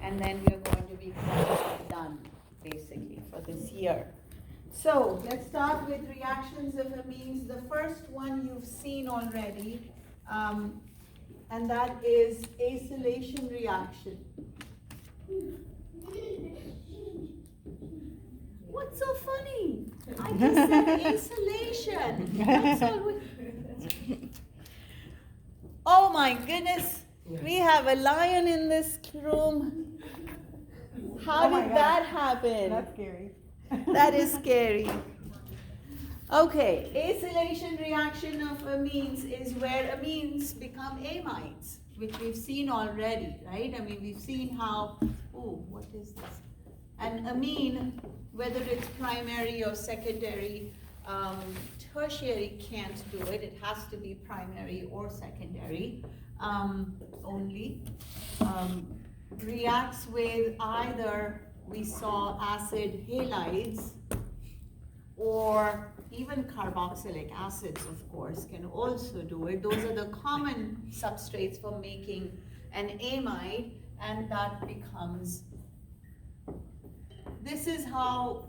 and then we're going to be done, basically, for this year. So let's start with reactions of amines. The first one you've seen already, and that is acylation reaction. What's so funny? I just said acylation. That's all oh my goodness, we have a lion in this room. How did that happen? That's scary. That is scary. Okay, acylation reaction of amines is where amines become amides, which we've seen already, right? I mean, we've seen how, oh, what is this? An amine, whether it's primary or secondary, tertiary can't do it. It has to be primary or secondary only. Reacts with either, we saw acid halides, or even carboxylic acids, of course, can also do it. Those are the common substrates for making an amide, and that becomes, this is how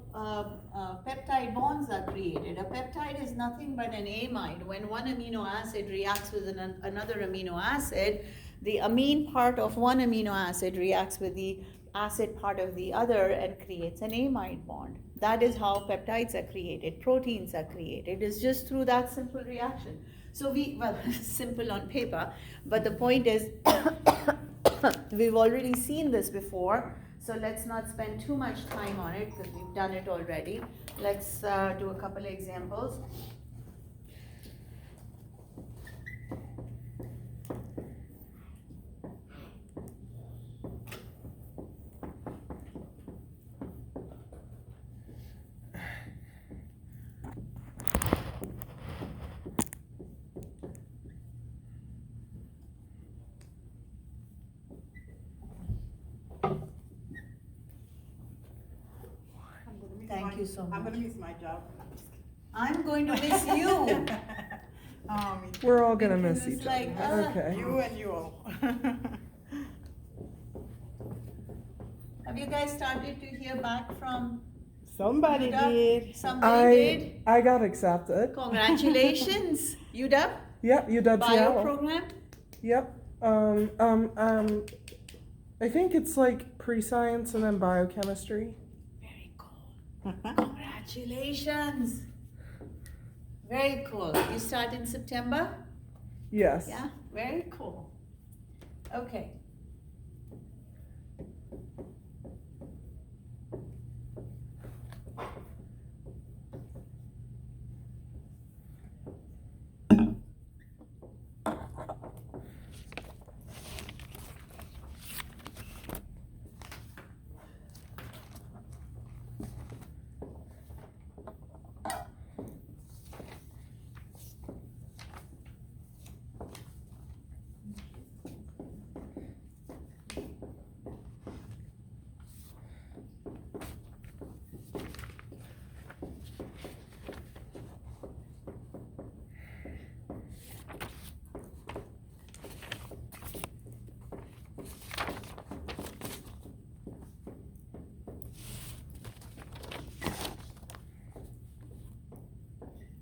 peptide bonds are created. A peptide is nothing but an amide. When one amino acid reacts with another amino acid, the amine part of one amino acid reacts with the acid part of the other and creates an amide bond. That is how peptides are created, proteins are created. It's just through that simple reaction. So well, simple on paper, but the point is, we've already seen this before, so let's not spend too much time on it because we've done it already. Let's do a couple of examples. Thank you so much. I'm going to miss my job. I'm going to miss you. We're all going to miss Because each it's other. like, Okay. You and you all. Have you guys started to hear back from Somebody UW? did. Somebody did? I got accepted. Congratulations. UW? Yep, UW Bio Seattle. program? Yep. I think it's like pre-science and then biochemistry. Very cool. Congratulations. Very cool. You start in September? Yes. Yeah, very cool. Okay.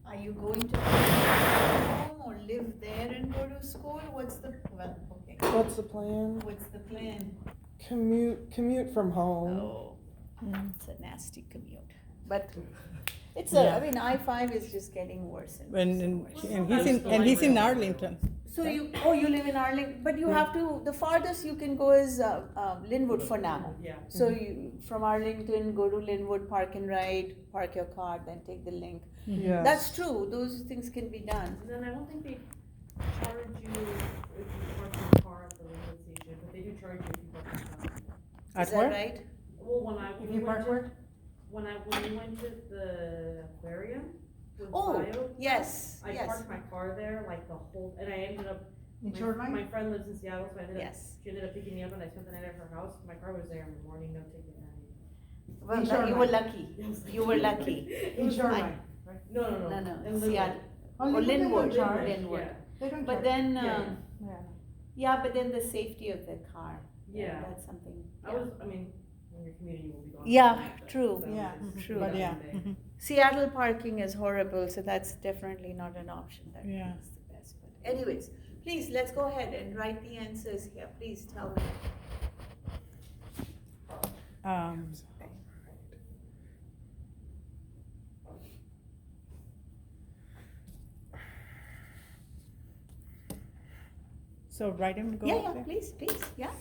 Are you going to home or live there and go to school? What's the, well, okay. What's the plan? What's the plan? Commute from home. Oh, it's a nasty commute. But it's a, I mean, I-5 is just getting worse and worse. And he's in Arlington. So you live in Arlington, but you have to, the farthest you can go is Linwood for now. Yeah. So you, from Arlington, go to Linwood, park and ride, park your car, then take the link. Yes. That's true, those things can be done. And then I don't think they charge you if you park your car at the railway station, but they do charge you if you park your car. Is that right? Well, If you park where? when we went to the aquarium with Oh, Bio, yes, I yes, parked my car there like the whole, and I ended up, In my Shoreline? friend lives in Seattle, so I ended up, yes. she ended up picking me up and I spent the night at her house. My car was there in the morning, no ticket. Well, In you Shoreline. were lucky, you were lucky. In Shoreline. No. No, In no, Linwood. Seattle, Oh, or they don't Linwood, charge. Linwood. Yeah. They don't But charge. then, Yeah. Yeah. yeah, but then the safety of the car. Yeah. That's something. When you're commuting, you will be gone. Yeah, all night, but true. that Yeah, is true. But that yeah. one day. Seattle parking is horrible, so that's definitely not an option. That Yeah. is the best. But anyways, please, let's go ahead and write the answers here. Please tell me. So write them, go Yeah, up yeah, there. please, please, yeah.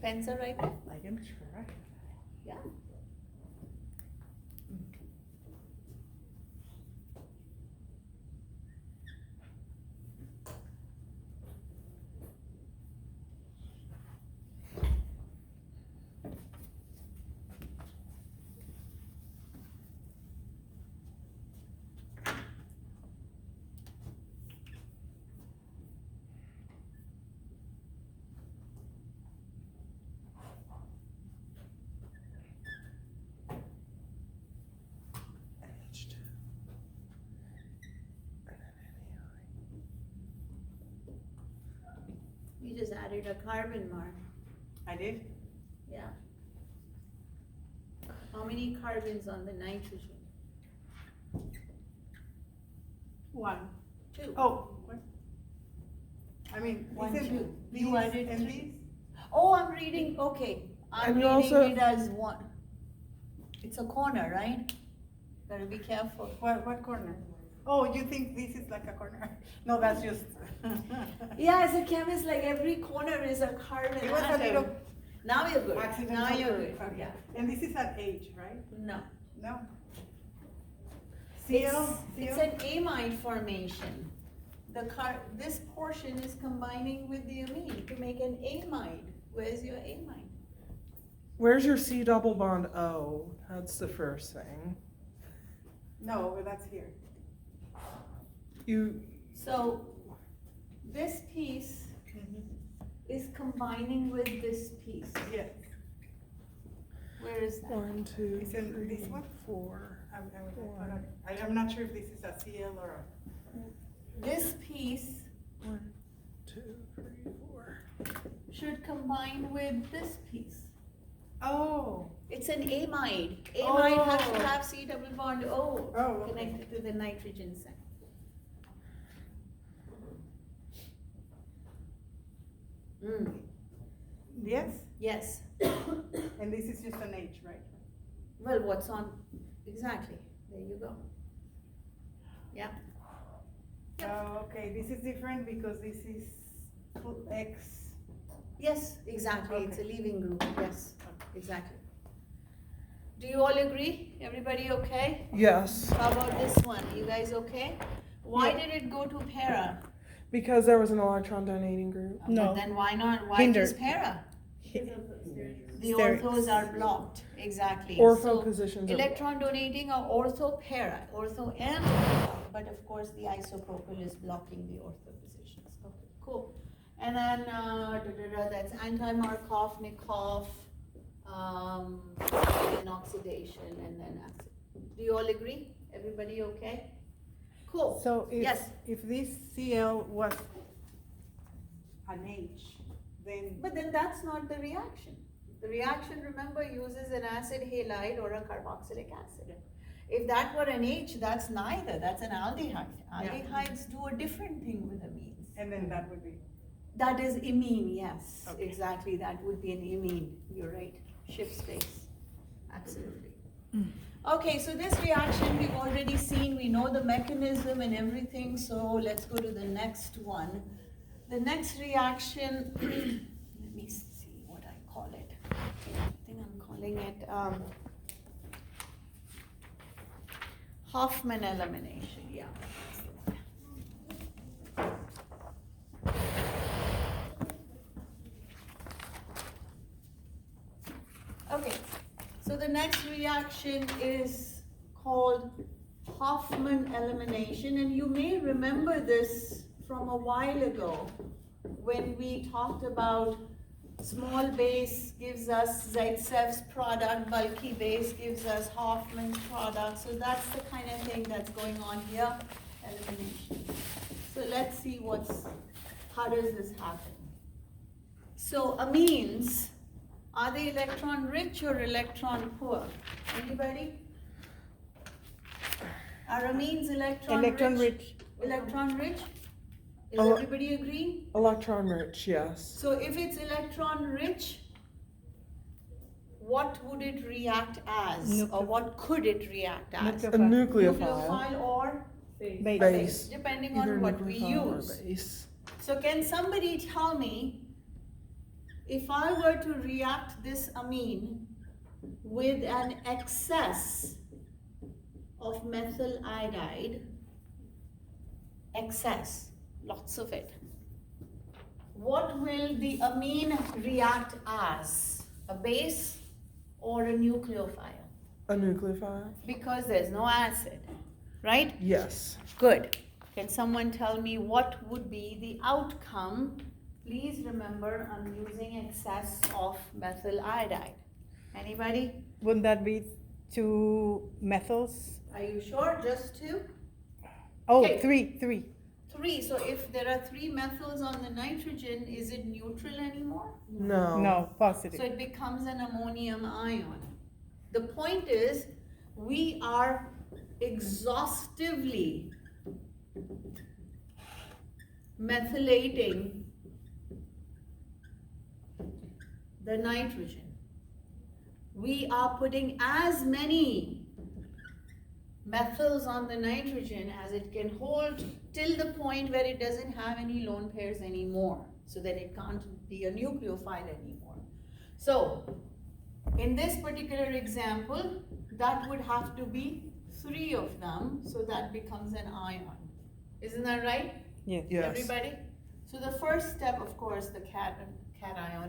Pens are right there. I can try. Yeah. H2. And then You just added a carbon, Mark. I did? Yeah. How many carbons on the nitrogen? 1. 2. Oh, what? I mean, 1, isn't 2. these You added and 3. these? Oh, I'm reading, okay. I'm And you reading also- it as 1. It's a corner, right? Gotta be careful. What corner? Oh, you think this is like a corner? No, that's just. Yeah, as a chemist, like every corner is a carbon It was a atom. little Now you're good. accidental. Now you're good. Okay. Yeah. And this is at H, right? No. No? It's, CO? it's an amide formation. This portion is combining with the amine to make an amide. Where's your amide? Where's your C double bond O? That's the first thing. No, but that's here. You, So this piece is combining with this piece. Yes. Where is that? 1, 2, Is it 3, this one? 4. I'm not sure if this is a CL or This piece 1, 2, 3, 4. should combine with this piece. Oh. It's an amide. Amide has Oh. to have C double bond O Oh, okay. connected to the nitrogen center. Yes? Yes. And this is just an H, right? Well, what's on? Exactly. There you go. Yeah. Oh, okay, this is different because this is X. Yes, exactly. It's a Okay. leaving group. Yes, exactly. Do you all agree? Everybody okay? Yes, How about this one? You guys okay? Why Yeah. did it go to para? because there was an electron donating group. No. But then why not? Why Hindered. just para? The Steric. orthos are blocked. Exactly. Ortho So, positions. Are, electron donating are ortho para. Ortho and but of course the isopropyl is blocking the ortho positions. Okay, cool. And then that's anti-Markov-Nikov, and oxidation, and then acid. Do you all agree? Everybody okay? Cool. So Yes. if this CL was an H, then, But then that's not the reaction. The reaction, remember, uses an acid halide or a carboxylic acid. If that were an H, that's neither, that's an aldehyde. Aldehydes do a different thing with amines. and then that would be, That is imine, yes, Okay. exactly, that would be an imine, you're right, shift space, absolutely. Okay, so this reaction we've already seen, we know the mechanism and everything, so let's go to the next one. The next reaction, let me see what I call it. I think I'm calling it Hoffman elimination, yeah. Okay, so the next reaction is called Hoffman elimination, and you may remember this from a while ago when we talked about small base gives us Zaitsev's product, bulky base gives us Hoffman's product. So that's the kind of thing that's going on here, elimination. So let's see how does this happen? So amines Are they electron rich or electron poor? Anybody? Are amines Electron rich. Electron rich? Is Ele- everybody agree? Electron rich, yes. So if it's electron rich, what would it react as? Or what could it react as? A nucleophile. Nucleophile or Base. depending Either on what we nucleophile or use. base. So can somebody tell me, if I were to react this amine with an excess of methyl iodide, excess, lots of it, what will the amine react as? A base or a nucleophile? A nucleophile? Because there's no acid, right? Yes. Good. Can someone tell me what would be the outcome? Please remember, I'm using excess of methyl iodide. Anybody? Wouldn't that be 2 methyls? Are you sure? Just 2? Oh, Okay. 3. 3. So if there are 3 methyls on the nitrogen, is it neutral anymore? No. No, positive. So it becomes an ammonium ion. The point is, we are exhaustively methylating the nitrogen. We are putting as many methyls on the nitrogen as it can hold till the point where it doesn't have any lone pairs anymore, so that it can't be a nucleophile anymore. So in this particular example, that would have to be 3 of them, so that becomes an ion. Isn't that right? Yes. Yes. Everybody? So the first step, of course, the cation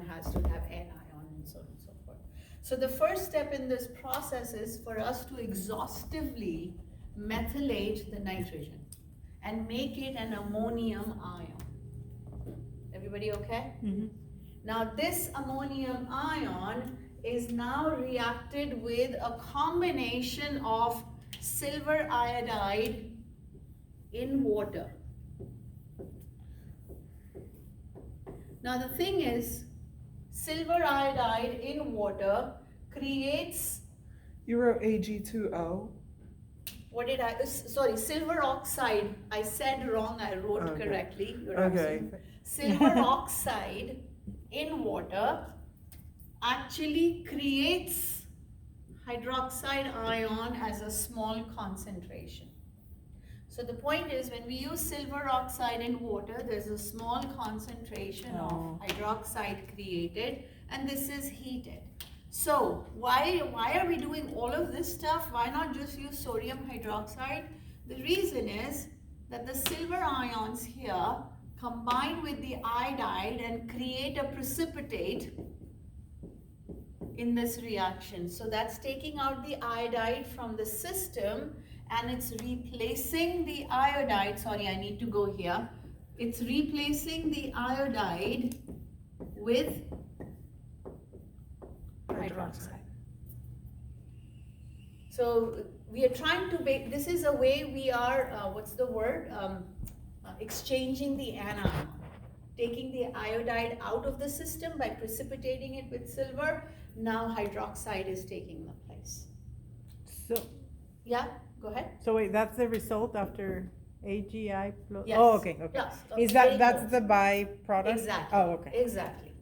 has to have anion and so on and so forth. So the first step in this process is for us to exhaustively methylate the nitrogen and make it an ammonium ion. Everybody okay? Mhm. Now this ammonium ion is now reacted with a combination of silver iodide in water. Now the thing is, silver iodide in water creates, You wrote Ag2O? what did I, sorry, silver oxide. I said wrong, I wrote Okay. correctly. You're Okay. absolutely- Silver oxide in water actually creates hydroxide ion as a small concentration. So the point is, when we use silver oxide in water, there's a small concentration Oh. of hydroxide created, and this is heated. So why are we doing all of this stuff? Why not just use sodium hydroxide? The reason is that the silver ions here combine with the iodide and create a precipitate in this reaction. So that's taking out the iodide from the system, and it's replacing the iodide. Sorry, I need to go here. It's replacing the iodide with hydroxide. So we are trying to make, this is a way we are, what's the word? Exchanging the anion. Taking the iodide out of the system by precipitating it with silver. Now hydroxide is taking the place. So, Yeah, go ahead. so wait, that's the result after AGI plus? Yes. Oh, okay, okay. Yes, Is very that's good. the byproduct? Exactly. Oh, okay. Exactly.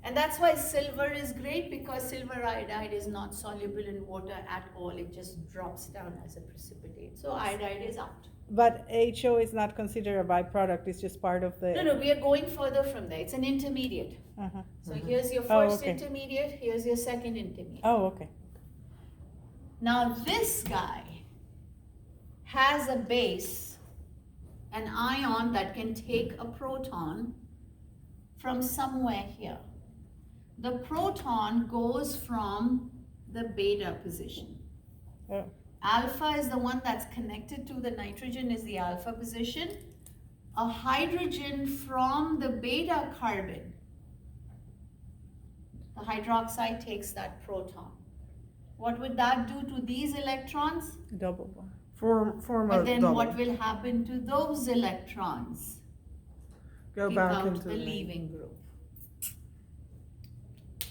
And that's why silver is great, because silver iodide is not soluble in water at all. It just drops down as a precipitate. So iodide is out. But HO is not considered a byproduct, it's just part of the. No, we are going further from there. It's an intermediate. Uh-huh. So here's your Oh, first okay. intermediate, here's your second intermediate. Oh, okay. Now this guy has a base, an ion that can take a proton from somewhere here. The proton goes from the beta position. Oh. Alpha is the one that's connected to the nitrogen, is the alpha position. A hydrogen from the beta carbon, the hydroxide takes that proton. What would that do to these electrons? Double bond. Form But a then double. what will happen to those electrons? Go Kick back out into the leaving group.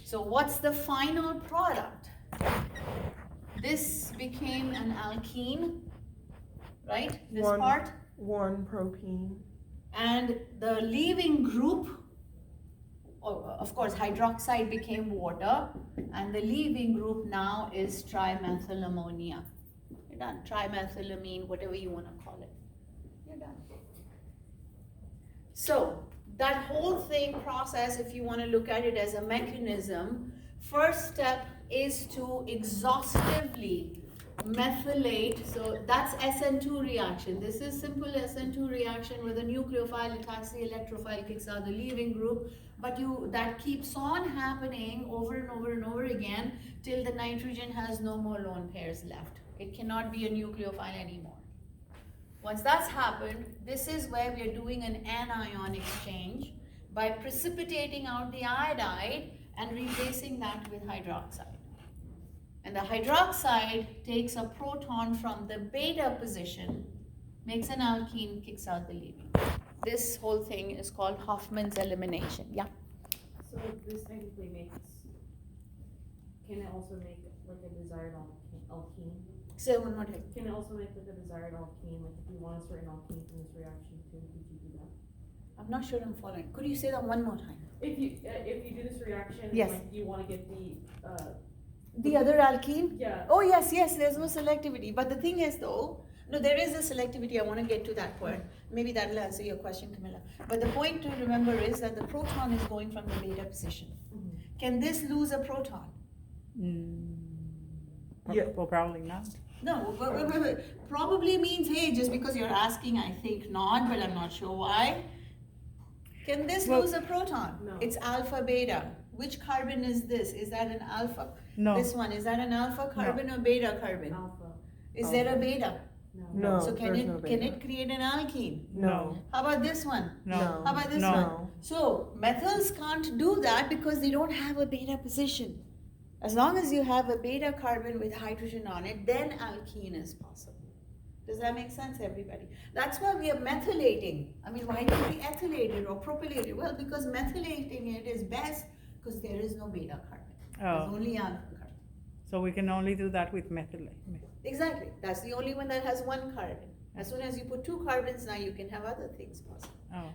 So what's the final product? This became an alkene, right? This part. 1 propene. And the leaving group, of course, hydroxide became water, and the leaving group now is trimethyl ammonia. You're done. Trimethylamine, whatever you want to call it. You're done. So that whole thing process, if you want to look at it as a mechanism, first step is to exhaustively methylate. So that's SN2 reaction. This is simple SN2 reaction where the nucleophile attacks the electrophile, kicks out the leaving group, but that keeps on happening over and over and over again till the nitrogen has no more lone pairs left. It cannot be a nucleophile anymore. Once that's happened, this is where we are doing an anion exchange by precipitating out the iodide and replacing that with hydroxide. And the hydroxide takes a proton from the beta position, makes an alkene, kicks out the leaving. This whole thing is called Hofmann's elimination. Yeah? So this technically can it also make like a desired alkene? Say one more time. Can it also make like a desired alkene? Like if you want a certain alkene from this reaction too, could you do that? I'm not sure I'm following. Could you say that one more time? If you do this reaction, Yes. like you want to get The other alkene? yeah. Oh yes, there's no selectivity. But the thing is though, no, there is a selectivity. I want to get to that point. Maybe that'll answer your question, Camilla. But the point to remember is that the proton is going from the beta position. Mm-hmm. Can this lose a proton? Yeah. Well, probably not. No, probably means, hey, just because you're asking, I think not, but I'm not sure why. Can this Well, lose a proton? No. It's alpha beta. Which carbon is this? Is that an alpha? No. This one, is that an alpha carbon or beta carbon? Alpha. Is there a beta? No, So can there's it no can beta. it create an alkene? No. How about this one? No. How about this No. one? No. So methyls can't do that because they don't have a beta position. As long as you have a beta carbon with hydrogen on it, then alkene is possible. Does that make sense, everybody? That's why we are methylating. I mean, why don't we ethylate it or propylate it? Well, because methylating it is best because there is no beta carbon. There's Oh, only alpha carbon. so we can only do that with methyl. Exactly. That's the only one that has one carbon. As soon as you put two carbons, now you can have other things possible. Oh,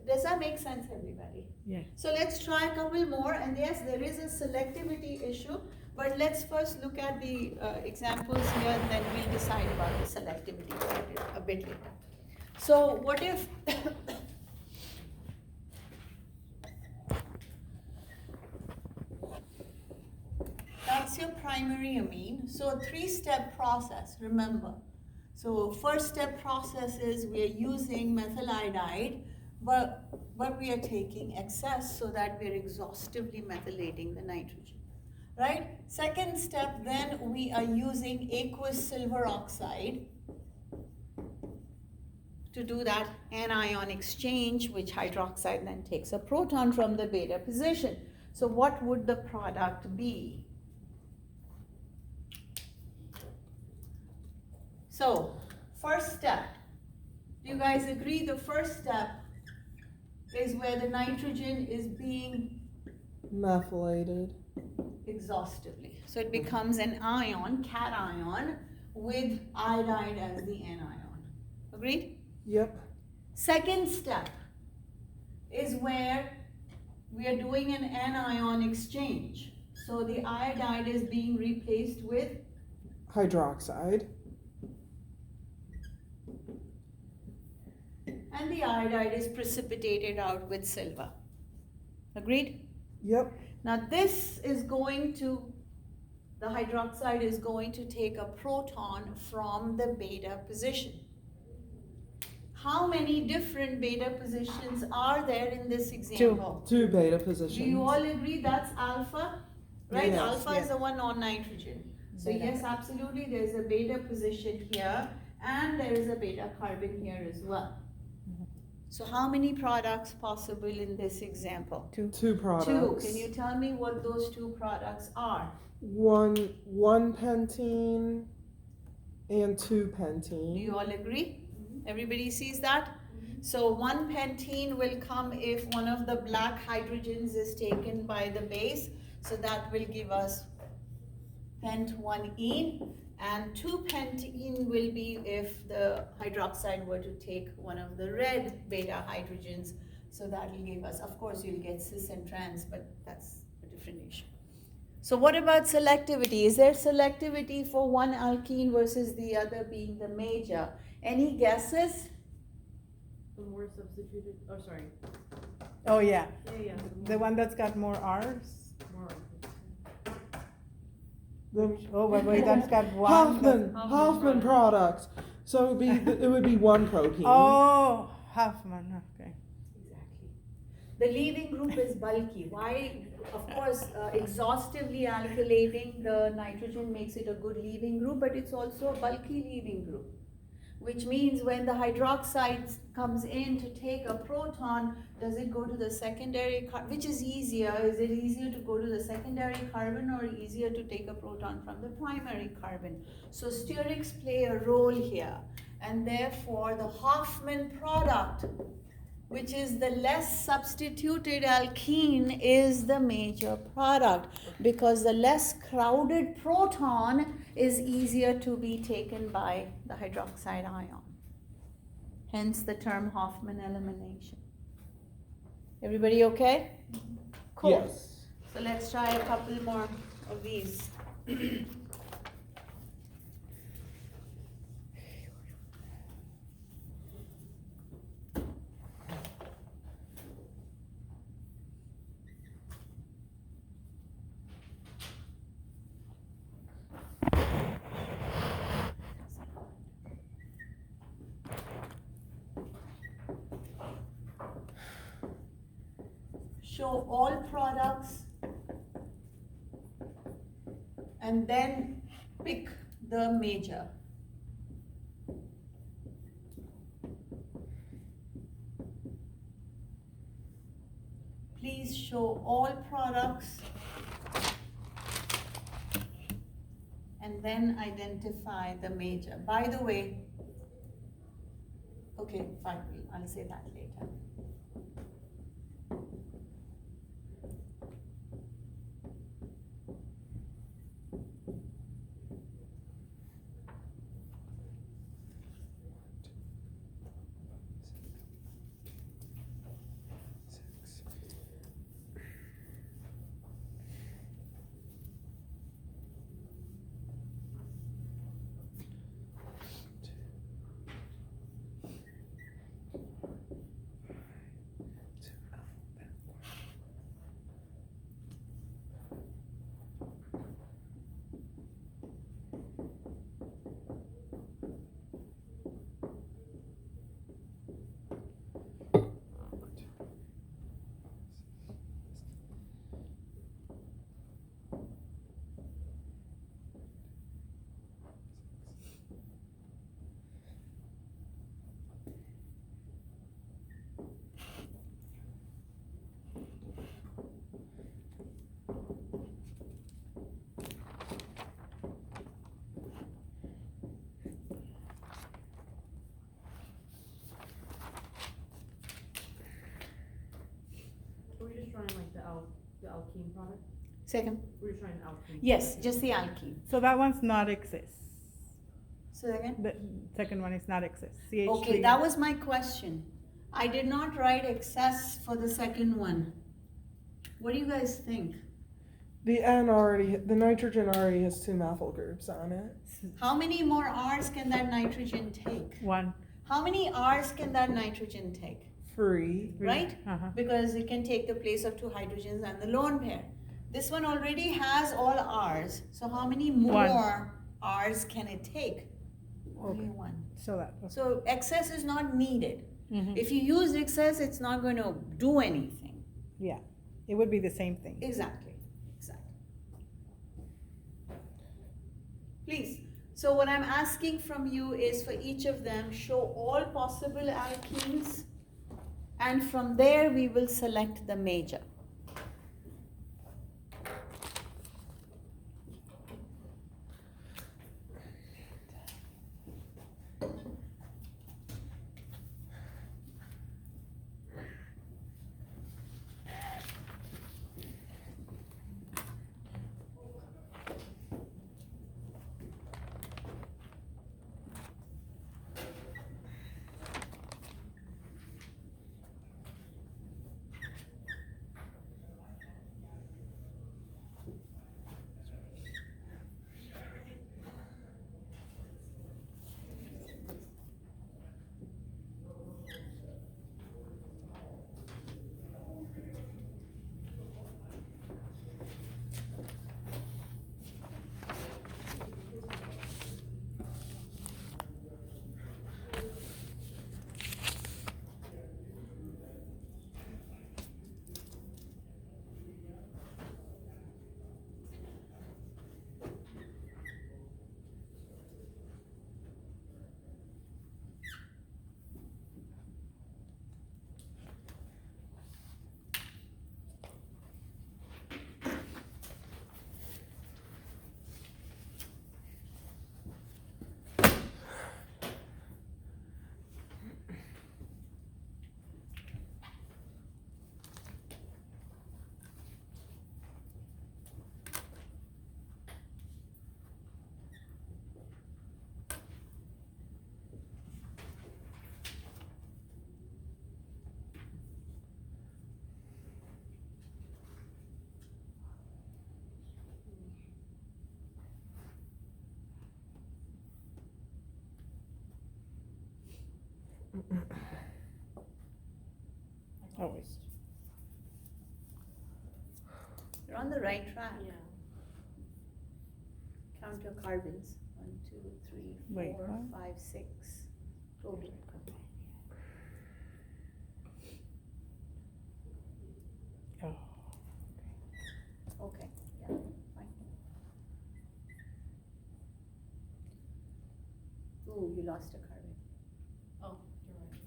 Does that make sense, everybody? yeah. So let's try a couple more, and yes, there is a selectivity issue, but let's first look at the examples here, and then we'll decide about the selectivity a bit later. So what if that's your primary amine? So a three-step process, remember. So first step process is we are using methyl iodide, but we are taking excess so that we are exhaustively methylating the nitrogen, right? Second step, then we are using aqueous silver oxide to do that anion exchange, which hydroxide then takes a proton from the beta position. So what would the product be? So, first step, do you guys agree the first step is where the nitrogen is being Methylated. exhaustively. So it becomes an ion, cation, with iodide as the anion. Agreed? Yep. Second step is where we are doing an anion exchange. So the iodide is being replaced with Hydroxide. and the iodide is precipitated out with silver. Agreed? Yep. Now this is going to, the hydroxide is going to take a proton from the beta position. How many different beta positions are there in this example? Two beta Do positions. you all agree that's alpha? Right? Yes, Alpha yeah. is the one on nitrogen. So Beta. yes, absolutely, there's a beta position here and there is a beta carbon here as well. So how many products possible in this example? Two products. Two. Can you tell me what those two products are? One pentene and two Do pentene. you all agree? Everybody sees that? So one pentene will come if one of the black hydrogens is taken by the base. So that will give us pent 1-ene, and 2-pentene will be if the hydroxide were to take one of the red beta hydrogens. So that will give us, of course, you'll get cis and trans, but that's a different issue. So what about selectivity? Is there selectivity for one alkene versus the other being the major? Any guesses? The more substituted, oh, sorry. Oh, yeah. Yeah. The one that's got more R's? More. Oh, wait, that's got one. Hoffman products. So it would be one protein. Oh, Huffman, okay. Exactly. The leaving group is bulky. Why? Of course, exhaustively alkylating the nitrogen makes it a good leaving group, but it's also a bulky leaving group. Which means when the hydroxide comes in to take a proton, does it go to the secondary carbon? Which is easier? Is it easier to go to the secondary carbon or easier to take a proton from the primary carbon? So sterics play a role here. And therefore the Hoffman product, which is the less substituted alkene, is the major product because the less crowded proton is easier to be taken by the hydroxide ion. Hence the term Hoffman elimination. Everybody okay? Cool. Yes. So let's try a couple more of these. Show all products and then pick the major. Please show all products and then identify the major. By the way, okay, fine, I'll say that later. We're just trying like the alkene product? Second. We're just trying alkene. Yes, just the alkene. So that one's not excess. Second. The second one is not excess. CH3. Okay, that was my question. I did not write excess for the second one. What do you guys think? The nitrogen already has 2 methyl groups on it. How many more R's can that nitrogen take? One. How many R's can that nitrogen take? 3. Right? Uh-huh. Because it can take the place of 2 hydrogens and the lone pair. This one already has all R's. So how many more R's can it take? Only 1. So that. So excess is not needed. Mhm. If you use excess, it's not going to do anything. Yeah, it would be the same thing. Exactly. Please. So what I'm asking from you is for each of them, show all possible alkenes, and from there we will select the major. Oh, wait. You're on the right track. Yeah. Count your carbons. 1, 2, 3, Wait, 4, what? 5, 6 total. Oh. Okay, yeah, fine. Ooh, you lost a carbon. Oh, you're right.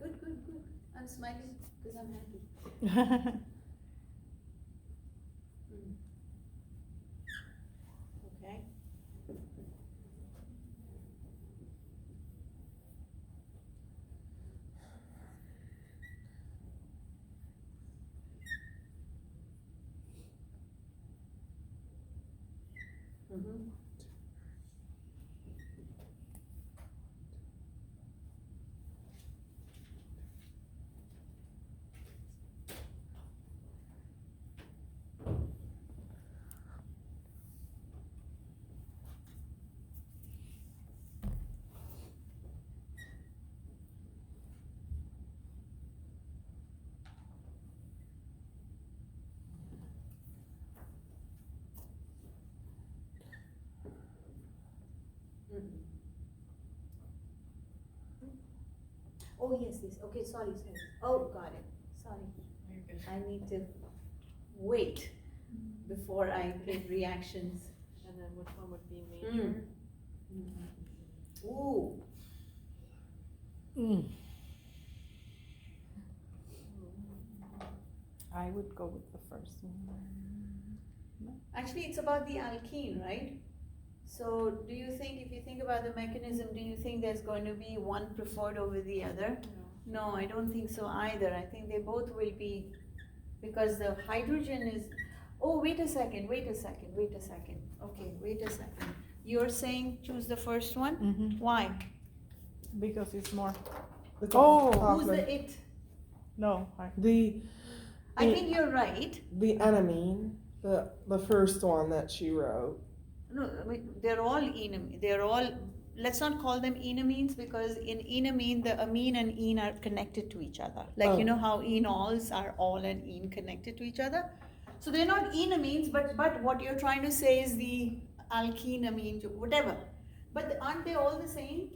Good, good, good. I'm smiling because I'm happy. Okay. Mm-hmm. Mm-hmm. Oh, yes, yes. Okay, sorry, sorry. Oh, got it. Sorry. You're good. I need to wait before I give reactions. And then which one would be Mm. major? Ooh, Mm. I would go with the first one. actually, it's about the alkene, right? So, do you think, if you think about the mechanism, do you think there's going to be one preferred over the other? No. No, I don't think so either. I think they both will be, because the hydrogen is, oh, wait a second, wait a second, wait a second. Okay, wait a second. You're saying choose the first one? Mm-hmm. Why? Because it's more. The Oh. Who's Hoffman. the it? No. I think you're right. The enamine, the first one that she wrote. No, I mean, they're all enamine. They're all, let's not call them enamines because in enamine, the amine and ene are connected to each other. Like, Oh. you know how enols are all and ene connected to each other? So they're not enamines, but what you're trying to say is the alkene, amine, whatever. But aren't they all the same?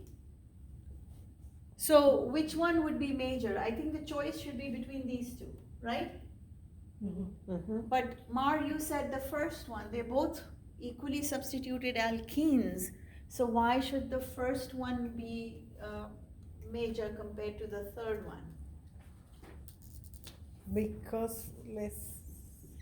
So which one would be major? I think the choice should be between these two, right? Mm-hmm. Mm-hmm. But Mar, you said the first one. They're both equally substituted alkenes. So why should the first one be major compared to the third one? Because less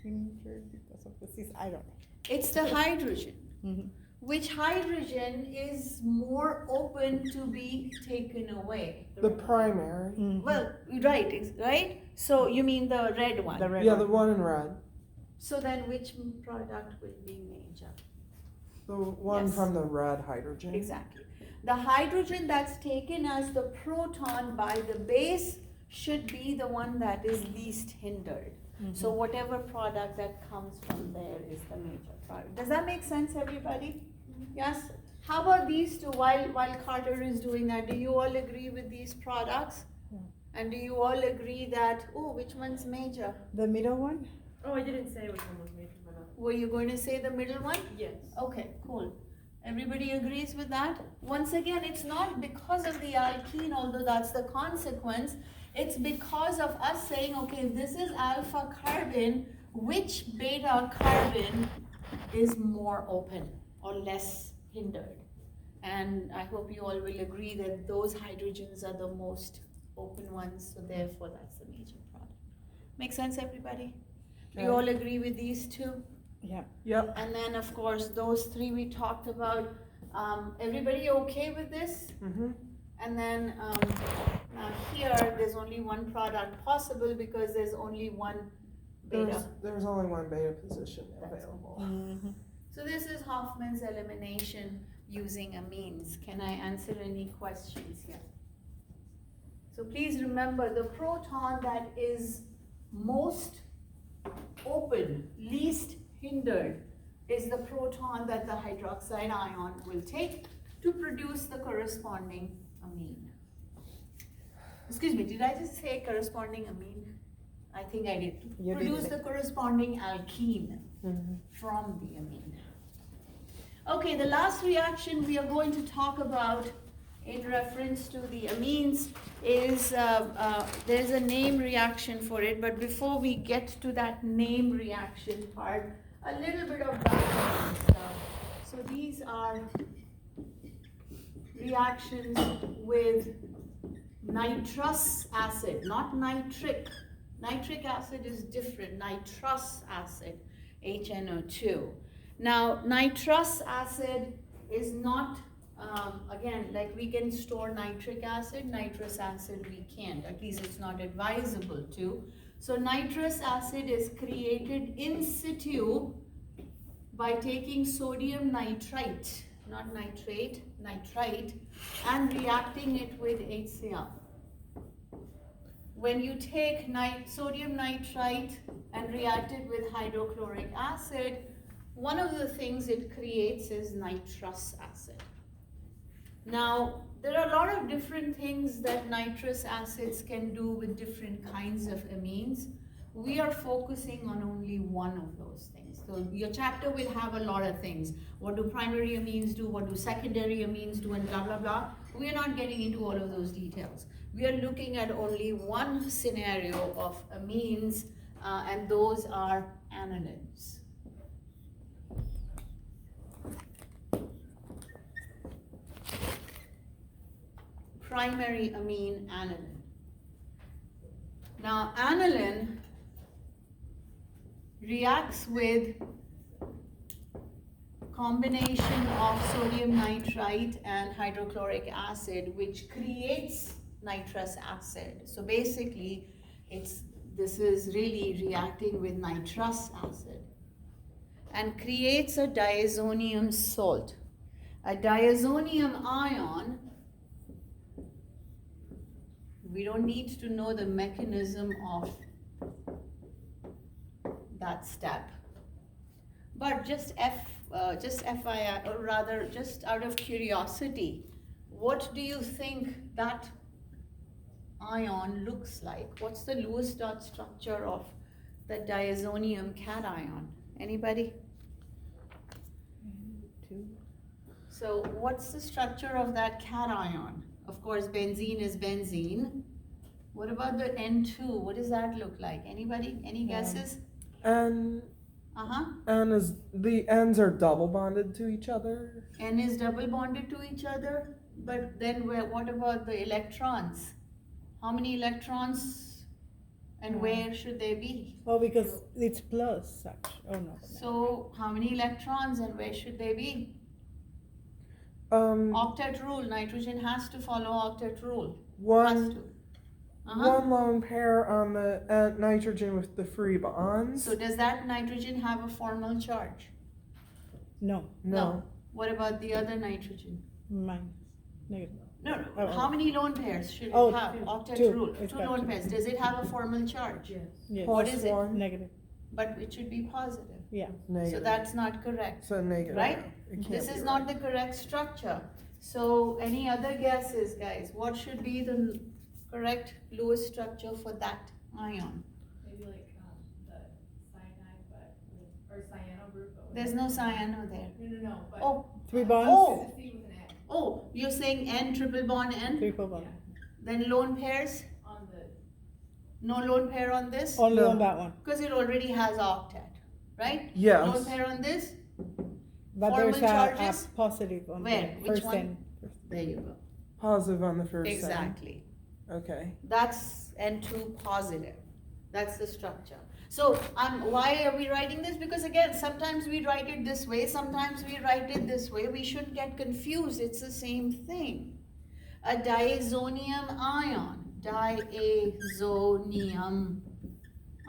hindered because of the cis. I don't know. It's the hydrogen. Mm-hmm. Which hydrogen is more open to be taken away? The primary. Mm-hmm. Well, right, right? So you mean the red one? The red Yeah, one. the one in red. So then which product will be major? The one Yes. from the red hydrogen. Exactly. The hydrogen that's taken as the proton by the base should be the one that is least hindered. Mm-hmm. So whatever product that comes from there is the major product. Does that make sense, everybody? Yes? How about these two, while Carter is doing that, do you all agree with these products? Yeah. And do you all agree that, oh, which one's major? The middle one? Oh, I didn't say which one was major, but Were you going to say the middle one? yes. Okay, cool. Everybody agrees with that? Once again, it's not because of the alkene, although that's the consequence. It's because of us saying, okay, this is alpha carbon, which beta carbon is more open or less hindered? And I hope you all will agree that those hydrogens are the most open ones, so therefore that's the major product. Make sense, everybody? Do you all agree with these two? Yeah. Yep. And then, of course, those three we talked about. Everybody okay with this? Mm-hmm. And then now here, there's only one product possible because there's only one beta. There's only one beta position That's available. Mm-hmm. So this is Hoffman's elimination using amines. Can I answer any questions here? So please remember, the proton that is most open, least hindered, is the proton that the hydroxide ion will take to produce the corresponding amine. Excuse me, did I just say corresponding amine? I think I did. You did Produce say. the corresponding alkene from the amine. Okay, the last reaction we are going to talk about in reference to the amines is, there's a name reaction for it, but before we get to that name reaction part, a little bit of background stuff. So these are reactions with nitrous acid, not nitric. Nitric acid is different, nitrous acid, HNO2. Now, nitrous acid is not, again, like we can store nitric acid, nitrous acid we can't, at least it's not advisable to. So nitrous acid is created in situ by taking sodium nitrite, not nitrate, nitrite, and reacting it with HCl. When you take sodium nitrite and react it with hydrochloric acid, one of the things it creates is nitrous acid. Now, there are a lot of different things that nitrous acids can do with different kinds of amines. We are focusing on only one of those things. So your chapter will have a lot of things. What do primary amines do? What do secondary amines do? And blah, blah, blah. We are not getting into all of those details. We are looking at only one scenario of amines, and those are anilines. Primary amine aniline. Now, aniline reacts with combination of sodium nitrite and hydrochloric acid, which creates nitrous acid. So basically, this is really reacting with nitrous acid and creates a diazonium salt. A diazonium ion, we don't need to know the mechanism of that step, but just FYI, or rather just out of curiosity, what do you think that ion looks like? What's the Lewis dot structure of the diazonium cation? Anybody? So what's the structure of that cation? Of course, benzene is benzene. What about the N2? What does that look like? Anybody? Any guesses? And the ends are double bonded to each other. N is double bonded to each other, but then what about the electrons? How many electrons and where should they be? Oh, because it's plus, actually. Oh, no. So how many electrons and where should they be? Um, Octet rule, nitrogen has to follow octet rule. Has one to. one lone pair on the nitrogen with the free bonds. So does that nitrogen have a formal charge? No, No. What about the other nitrogen? minus, negative. No, no. Oh, How many lone pairs should it Oh, have? Octet two. rule. It's Two got lone two. pairs. Does it have a formal charge? Yes. Yes. What Plus is it? one, Negative, But it should be positive. yeah. negative. So that's not correct. So negative. Right? It can't This be is right. not the correct structure. So any other guesses, guys? What should be the correct Lewis structure for that ion? Maybe like, the cyanide, but, or cyano group, but. with- There's no cyano there. No, but. Oh, 3 bonds, Oh. It's a C with an N oh, you're saying N triple bond N? triple bond. Then lone pairs? on the, No lone pair on this? Only No. on that one, Because it already has octet, right? Yes. Lone pair on this? but there's Formal a charges? positive on Where? the Which first one? end. There you go. Positive on the first end. Exactly. Okay. That's N2 positive. That's the structure. So why are we writing this? Because again, sometimes we write it this way, sometimes we write it this way. We shouldn't get confused. It's the same thing. A diazonium ion,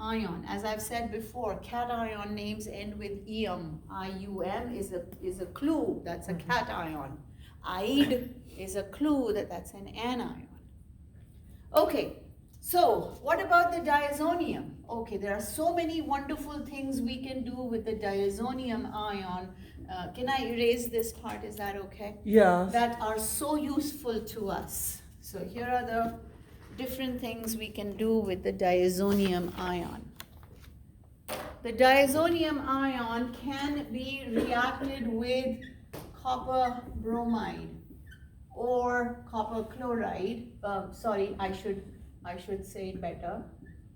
ion. As I've said before, cation names end with ium. IUM is a clue that's a cation. Ide is a clue that that's an anion. Okay, So, what about the diazonium? Okay, there are so many wonderful things we can do with the diazonium ion. Can I erase this part? Is that okay? Yes. That are so useful to us. So, here are the different things we can do with the diazonium ion. The diazonium ion can be reacted with copper bromide or copper chloride. I should say it better.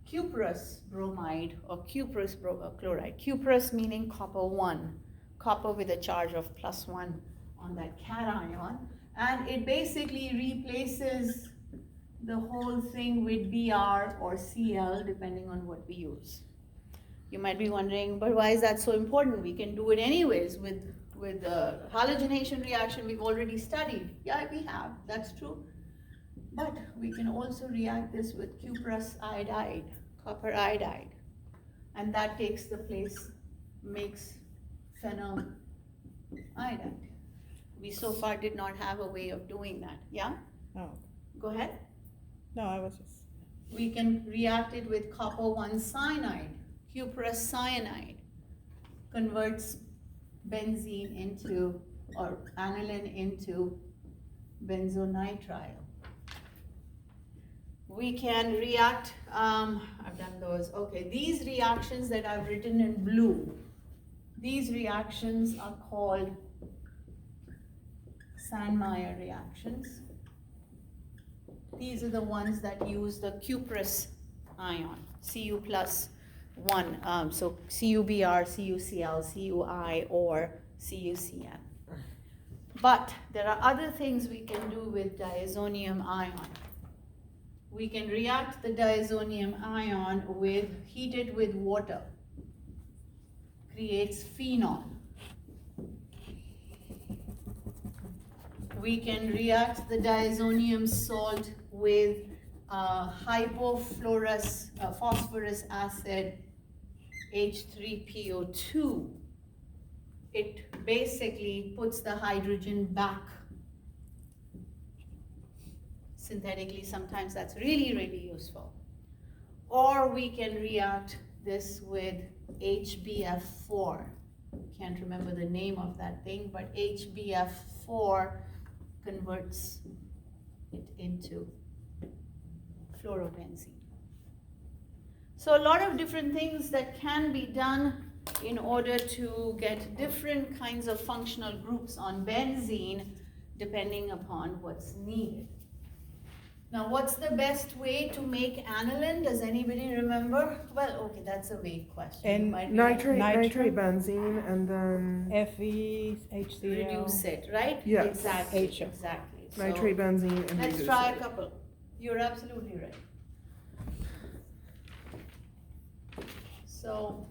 Cuprous bromide or cuprous chloride. Cuprous meaning copper 1, copper with a charge of +1 on that cation, and it basically replaces the whole thing with Br or Cl depending on what we use. You might be wondering, but why is that so important? We can do it anyways with the halogenation reaction we've already studied. Yeah, we have, that's true. But we can also react this with cuprous iodide, copper iodide, and that takes the place, makes phenyl iodide. We so far did not have a way of doing that. Yeah? Oh, Go ahead. no, I was just. We can react it with copper 1 cyanide. Cuprous cyanide converts benzene into, or aniline into benzonitrile. We can react, I've done those. Okay, these reactions that I've written in blue, these reactions are called Sandmeyer reactions. These are the ones that use the cuprous ion, Cu plus 1, so CuBr, CuCl, Cui, or CuCN. But there are other things we can do with diazonium ion. We can react the diazonium ion with, heat it with water, creates phenol. We can react the diazonium salt with phosphorus acid, H3PO2. It basically puts the hydrogen back. Synthetically, sometimes that's really, really useful. Or we can react this with HBF4. Can't remember the name of that thing, but HBF4 converts it into fluorobenzene. So a lot of different things that can be done in order to get different kinds of functional groups on benzene depending upon what's needed. Now, what's the best way to make aniline? Does anybody remember? Well, okay, that's a vague question. And You might be Nitrate benzene, and then FeHCl. reduce it, right? Yes. Exactly. HO. Exactly. So nitrate benzene and let's reduce try it. a couple. You're absolutely right. So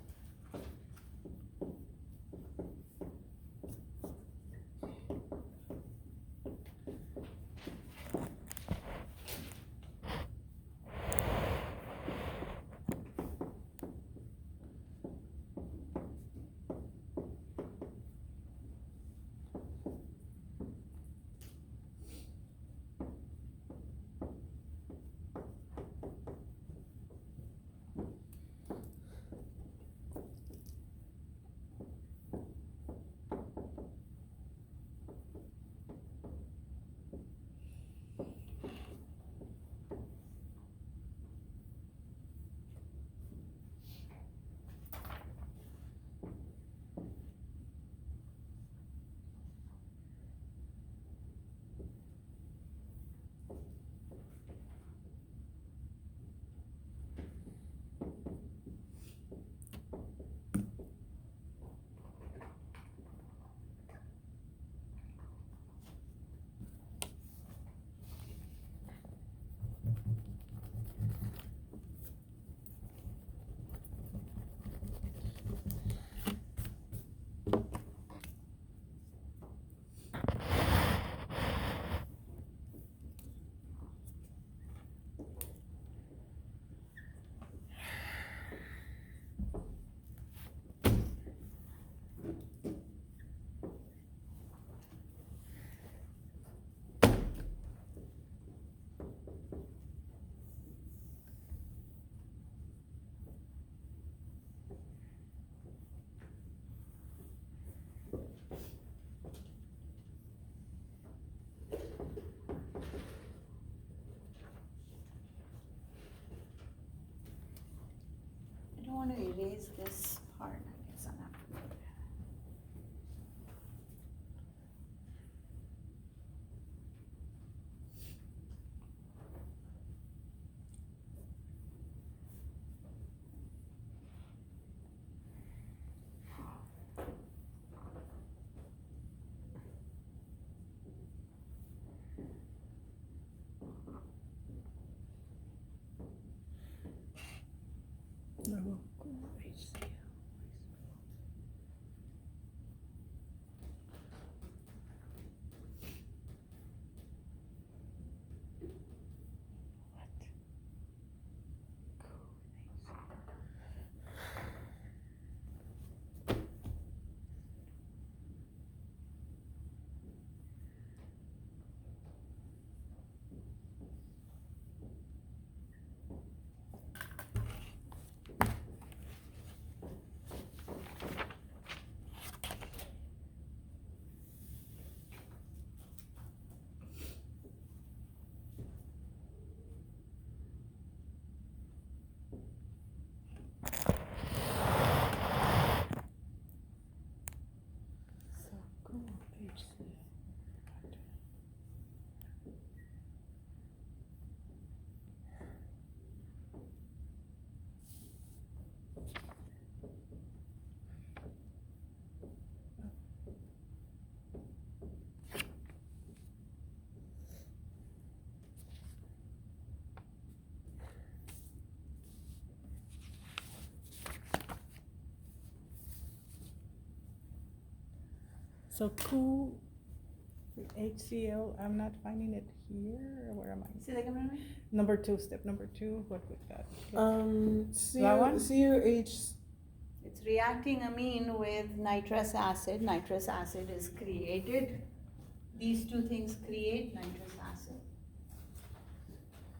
So HCl, I'm not finding it here. Where am I? See that camera? Number 2, step number 2. What was that? CuH. It's reacting amine with nitrous acid. Nitrous acid is created. These two things create nitrous acid.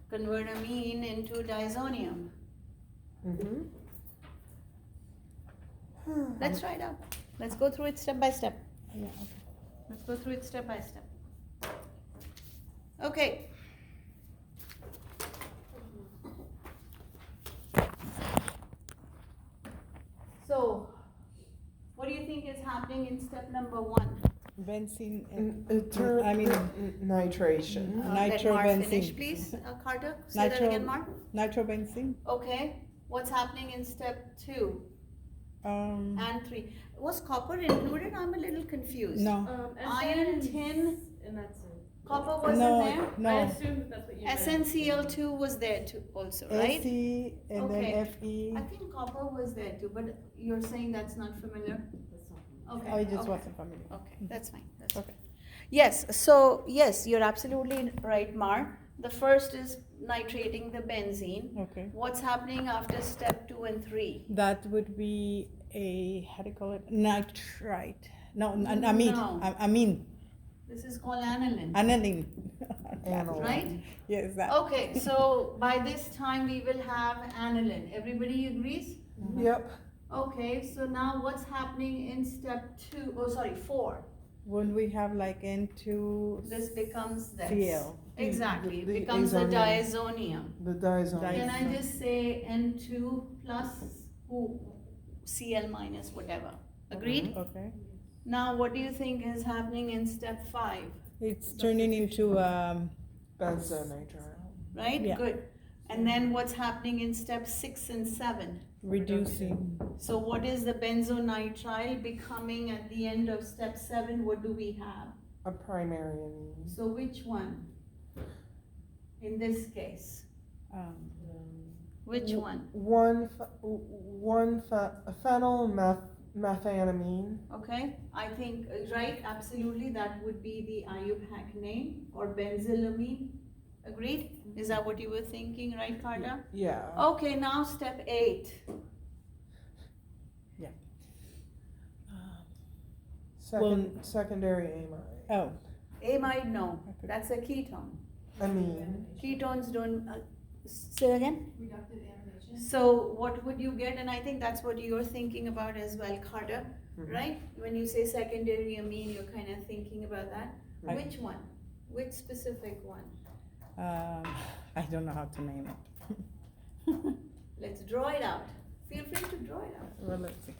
Convert amine into diazonium. Mm-hmm. Let's try it out. Let's go through it step by step. Yeah, okay. Let's go through it step by step. Okay. So, what do you think is happening in step number 1? Benzene. Nitration. Let Mark finish, Nitrobenzene. please. Carter, say that again, Mark. Nitrobenzene. Okay. What's happening in step 2 and 3? Was copper included? I'm a little confused. No. Iron, tin, And that's it. copper wasn't No, there? I no. assumed that that's what you meant. SnCl2 was there too, also, right? Fe and Okay. then Fe. I think copper was there too, but you're saying that's not familiar? That's not- Okay. I just okay. wasn't familiar. Okay, that's fine. That's Okay. fine. Yes, so yes, you're absolutely right, Mar. The first is nitrating the benzene. Okay. What's happening after step 2 and 3? That would be how do you call it? Nitrite. No, amine. No. Amine. This is called aniline. Aniline. Aniline. Right? Yes, that. Okay, so by this time we will have aniline. Everybody agrees? Yep. Okay, so now what's happening in step 2? Oh, sorry, 4. When we have like N2. This becomes this. Cl. Exactly, it The becomes the azonium. diazonium. The diazonium. Can I just say N2 plus Cl minus whatever? Agreed? Okay. Now, what do you think is happening in step 5? It's turning into Benzonitrile. Right? Yeah. Good. And then what's happening in step 6 and 7? reducing. So what is the benzonitrile becoming at the end of step 7? What do we have? A primary amine. So which one? In this case, which one? Phenylmethanamine. Okay, I think, right, absolutely, that would be the iupacnane or benzylamine. Agreed? Is that what you were thinking, right, Carter? Yeah. Okay, now step 8. Secondary amide. Oh, Amide, no, that's a ketone. Amine. Ketones don't, say again? Reductive amination. So what would you get? And I think that's what you're thinking about as well, Carter, right? When you say secondary amine, you're kind of thinking about that. Right. Which one? Which specific one? I don't know how to name it. Let's draw it out. Feel free to draw it out. Well, let's see.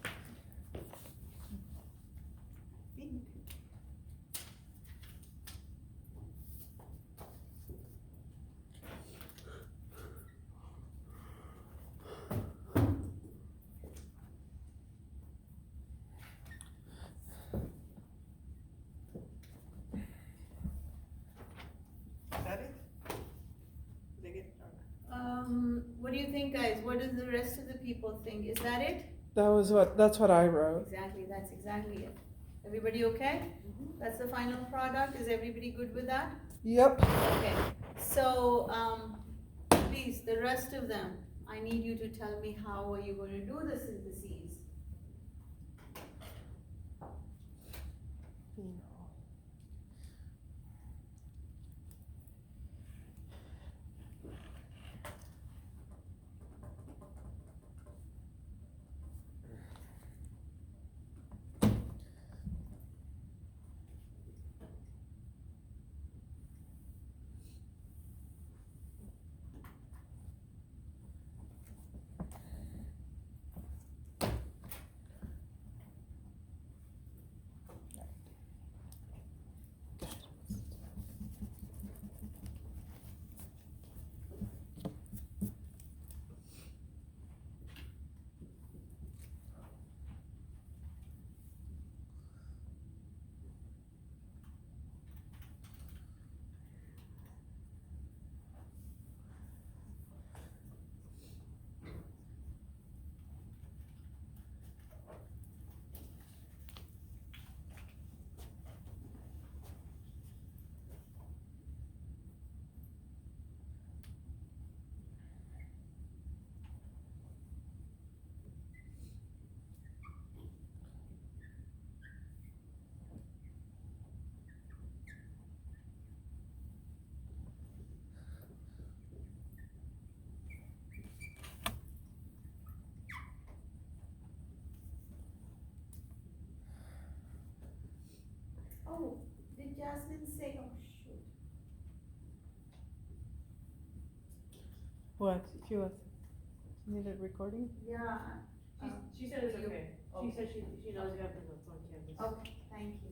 What do you think, guys? What does the rest of the people think? Is that it? That's what I wrote. Exactly, that's exactly it. Everybody okay? That's the final product. Is everybody good with that? Yep. Okay, so, please, the rest of them, I need you to tell me how are you going to do the syntheses. Oh, did Jasmine say, oh shoot. What? She was needed recording? Yeah. She said it's you- okay. She said she knows you have the notes on campus. Okay, thank you.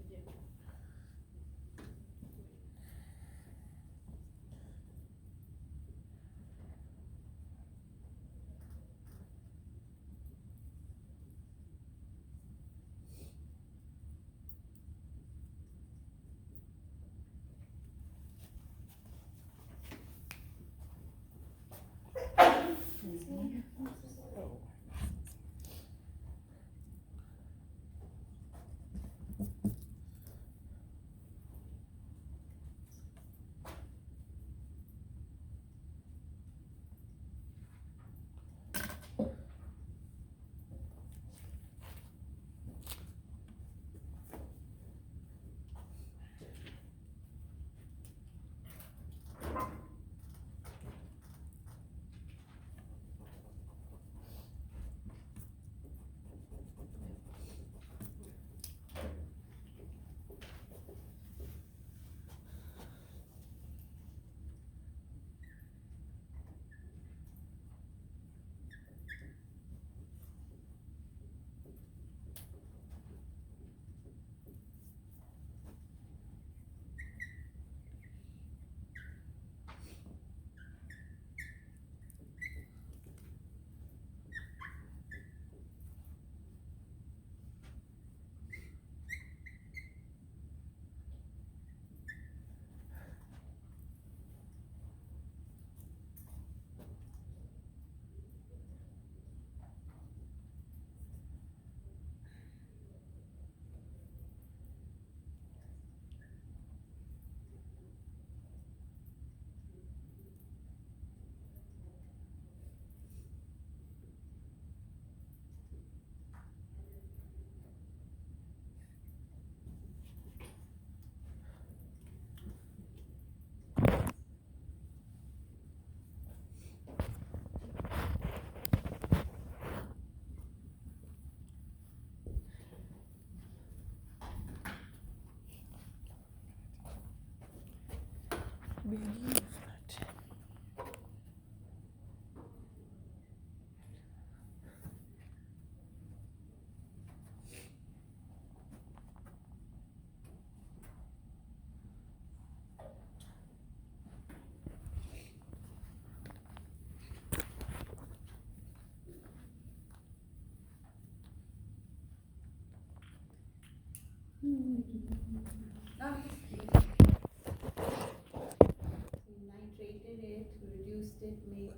We nitrated it, reduced it, made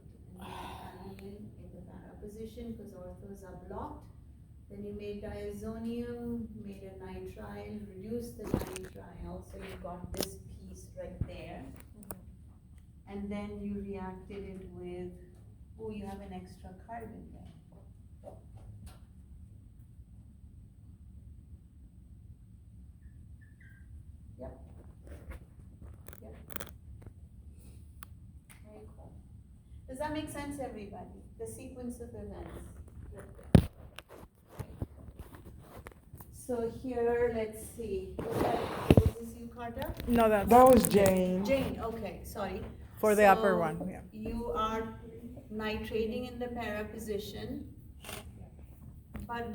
aniline in the para position because orthos are blocked. Then you made diazonium, made a nitrile, reduced the nitrile, so you got this piece right there. And then you reacted it with, oh, you have an extra carbon there. Yep. Yep. Very cool. Does that make sense, everybody? The sequence of events. So here, let's see. Was this you, Carter? No, that's That was Jane. Jane, okay, sorry. for the upper one. Yeah. You are nitrating in the para position, but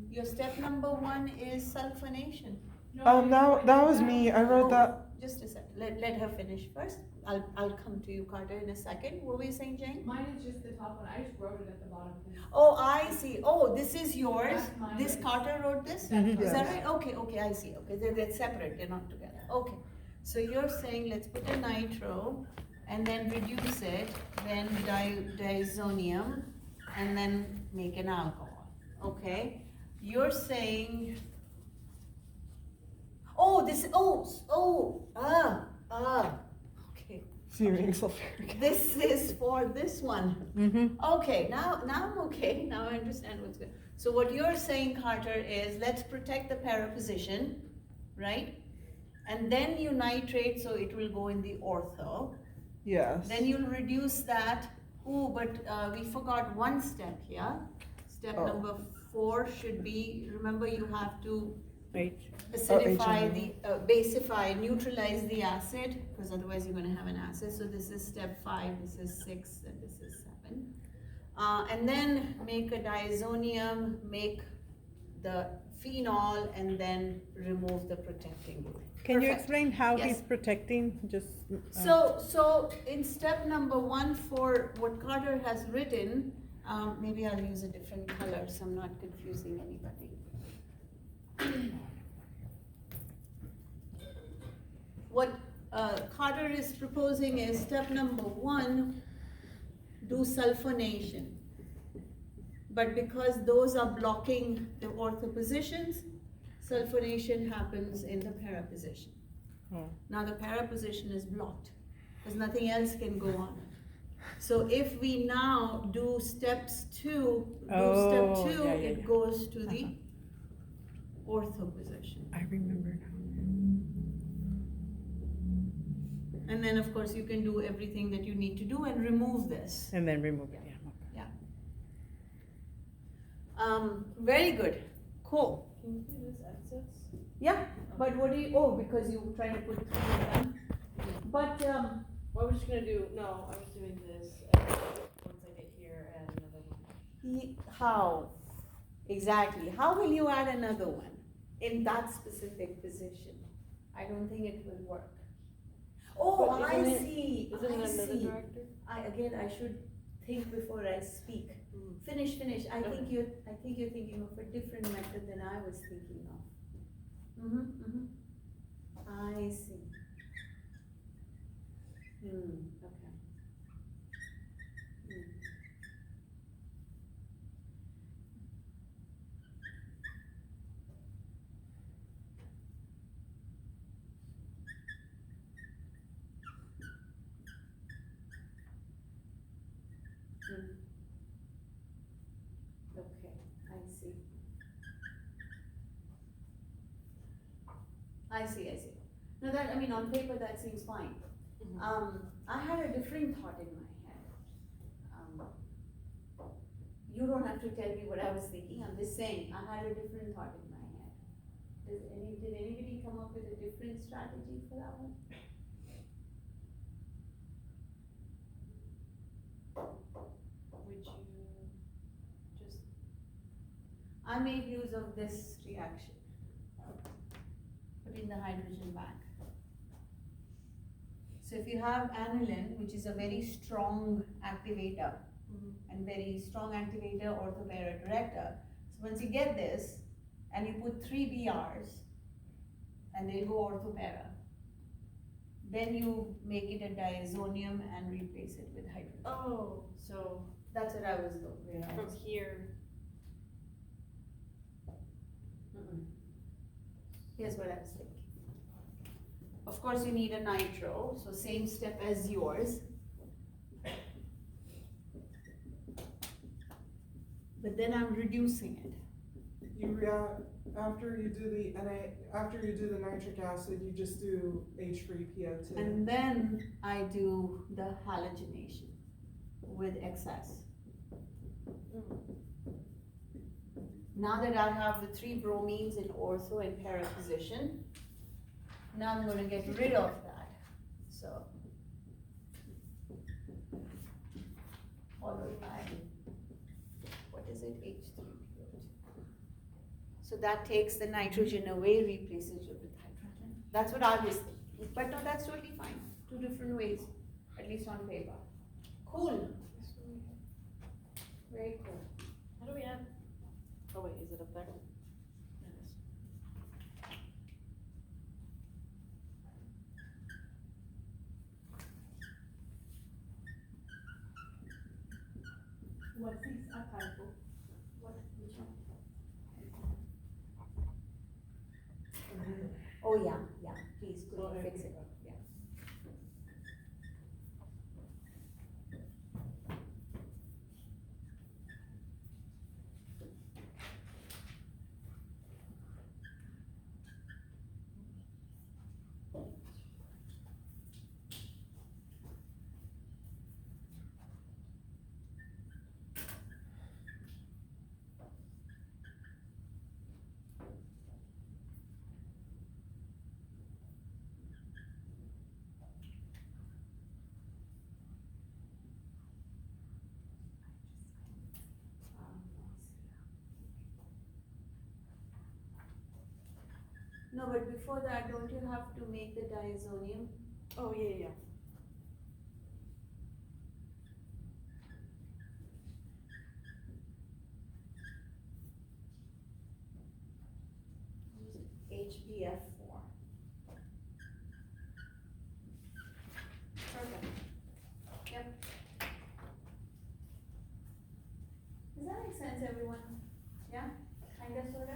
your step number 1 is sulfonation. That was me. I wrote that. Just a sec, let her finish first. I'll come to you, Carter, in a second. What were you saying, Jane? Mine is just the top one. I just wrote it at the bottom. Oh, I see. Oh, this is yours? That's mine. This Carter wrote this? Mhm. Is that Yes. right? Okay, I see. Okay, they're separate, they're not together. Okay. So you're saying let's put a nitro and then reduce it, then diazonium, and then make an alcohol. Okay? You're saying, okay. Fuming sulfuric. This is for this one. Mm-hmm. Okay, now I'm okay, now I understand what's good. So what you're saying, Carter, is let's protect the para position, right? And then you nitrate, so it will go in the ortho. Yes. Then you'll reduce that. Oh, but we forgot one step here. Step Oh. number 4 should be, remember you have to H. acidify HMO. basify, neutralize the acid, because otherwise you're going to have an acid. So this is step 5, this is 6, and this is 7. And then make a diazonium, make the phenol, and then remove the protecting group. Can you Perfect. explain how Yes. he's protecting? Just So in step number 1 for what Carter has written, maybe I'll use a different color so I'm not confusing anybody. What Carter is proposing is step number 1, do sulfonation. But because those are blocking the ortho positions, sulfonation happens in the para position. Oh. Now the para position is blocked because nothing else can go on. So if we now do steps 2, Oh, yeah, it goes to the ortho position. I remember now. And then of course you can do everything that you need to do and remove this. And then remove it. Yeah. Very good, cool. Can you do this abscess? Yeah, but what do you, because you trying to put 3 of them. But, Well, I was just gonna do, no, I was doing this, and once I get here, add another one. how? Exactly, how will you add another one in that specific position? I don't think it will work. Oh, But I isn't it- see, Isn't it I another see. director? I should think before I speak. Mm. Finish. I Okay. think you're thinking of a different method than I was thinking of. I see. Okay. Okay, I see. I see. No, that, I mean, on paper, that seems fine. I had a different thought in my head. You don't have to tell me what I was thinking, I'm just saying, I had a different thought in my head. Did anybody come up with a different strategy for that one? Would you just, I made use of this reaction. Putting the hydrogen back. So if you have aniline, which is a very strong activator, and very strong activator, orthopara director. So once you get this, and you put 3 BRs, and they'll go orthopara, then you make it a diazonium and replace it with hydrogen. oh, so That's what I was doing. from here, Here's what I was thinking. Of course, you need a nitro, so same step as yours. But then I'm reducing it. You react after you do the nitric acid, you just do H3PO2. And then I do the halogenation with excess. Now that I have the 3 bromines in ortho and para position, now I'm going to get rid of that. So, followed by, what is it, H3PO2. So that takes the nitrogen away, replaces it with hydrogen. That's what I was thinking. But no, that's totally fine. 2 different ways, at least on paper. Cool. Very cool. how do we add? Oh wait, is it up there? What is a typo? Which one? Oh, yeah, please, could you fix it? Yeah. No, but before that, don't you have to make the diazonium? Oh, yeah. HBF4. Perfect. Yep. Does that make sense, everyone? Yeah? Kinda, sorta?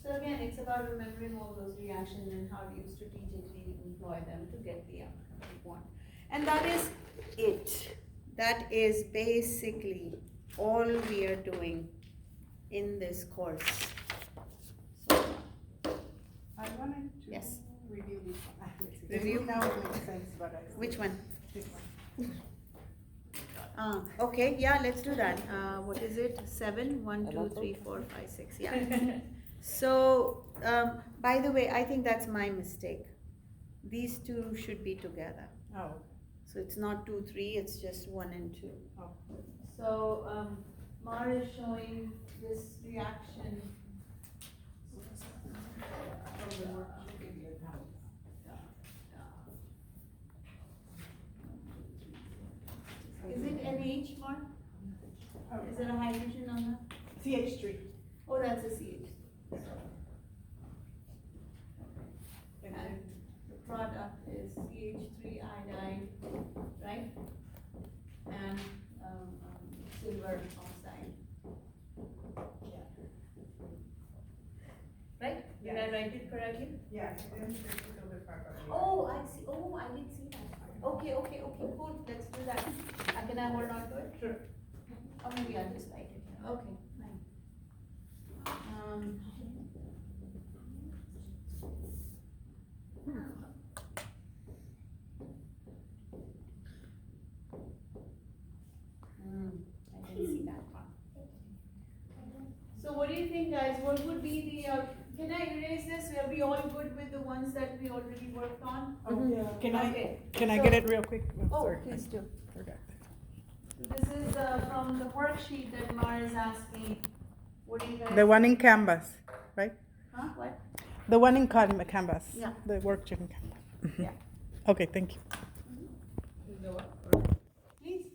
So again, it's about remembering all those reactions and how do you strategically employ them to get the outcome you want. And that is it. That is basically all we are doing in this course. So, I wanted to Yes. review this one. Review? Now it makes sense, but I. which one? This one. Okay, yeah, let's do that. What is it? 7? 1, 2, 3, 4, 5, 6. Yeah. So, by the way, I think that's my mistake. These two should be together. Oh, So it's not 2, 3, it's just 1 and 2. oh. So, Mar is showing this reaction. Is it NH, Mar? Is there a hydrogen on that? CH3. Oh, that's a CH. And And the product is CH3 iodide, right? And silver oxide. Right? Did I write it correctly? yeah, and then there's the silver carbonate. Oh, I see. Oh, I didn't see that. Okay, cool. Let's do that. Can I hold on to it? Sure. Or maybe I'll just write it here. Okay, fine. I didn't see that part. So what do you think, guys? What would be the, can I erase this? Are we all good with the ones that we already worked on? Oh, yeah. Okay. Can I So- get it real quick? Oh, Sorry. please do. Forgot. This is from the worksheet that Mar is asking. What do you guys? The one in Canvas, right? Huh? What? The one in Canvas. Yeah. The worksheet in Canvas. Yeah. Okay, thank you. Please.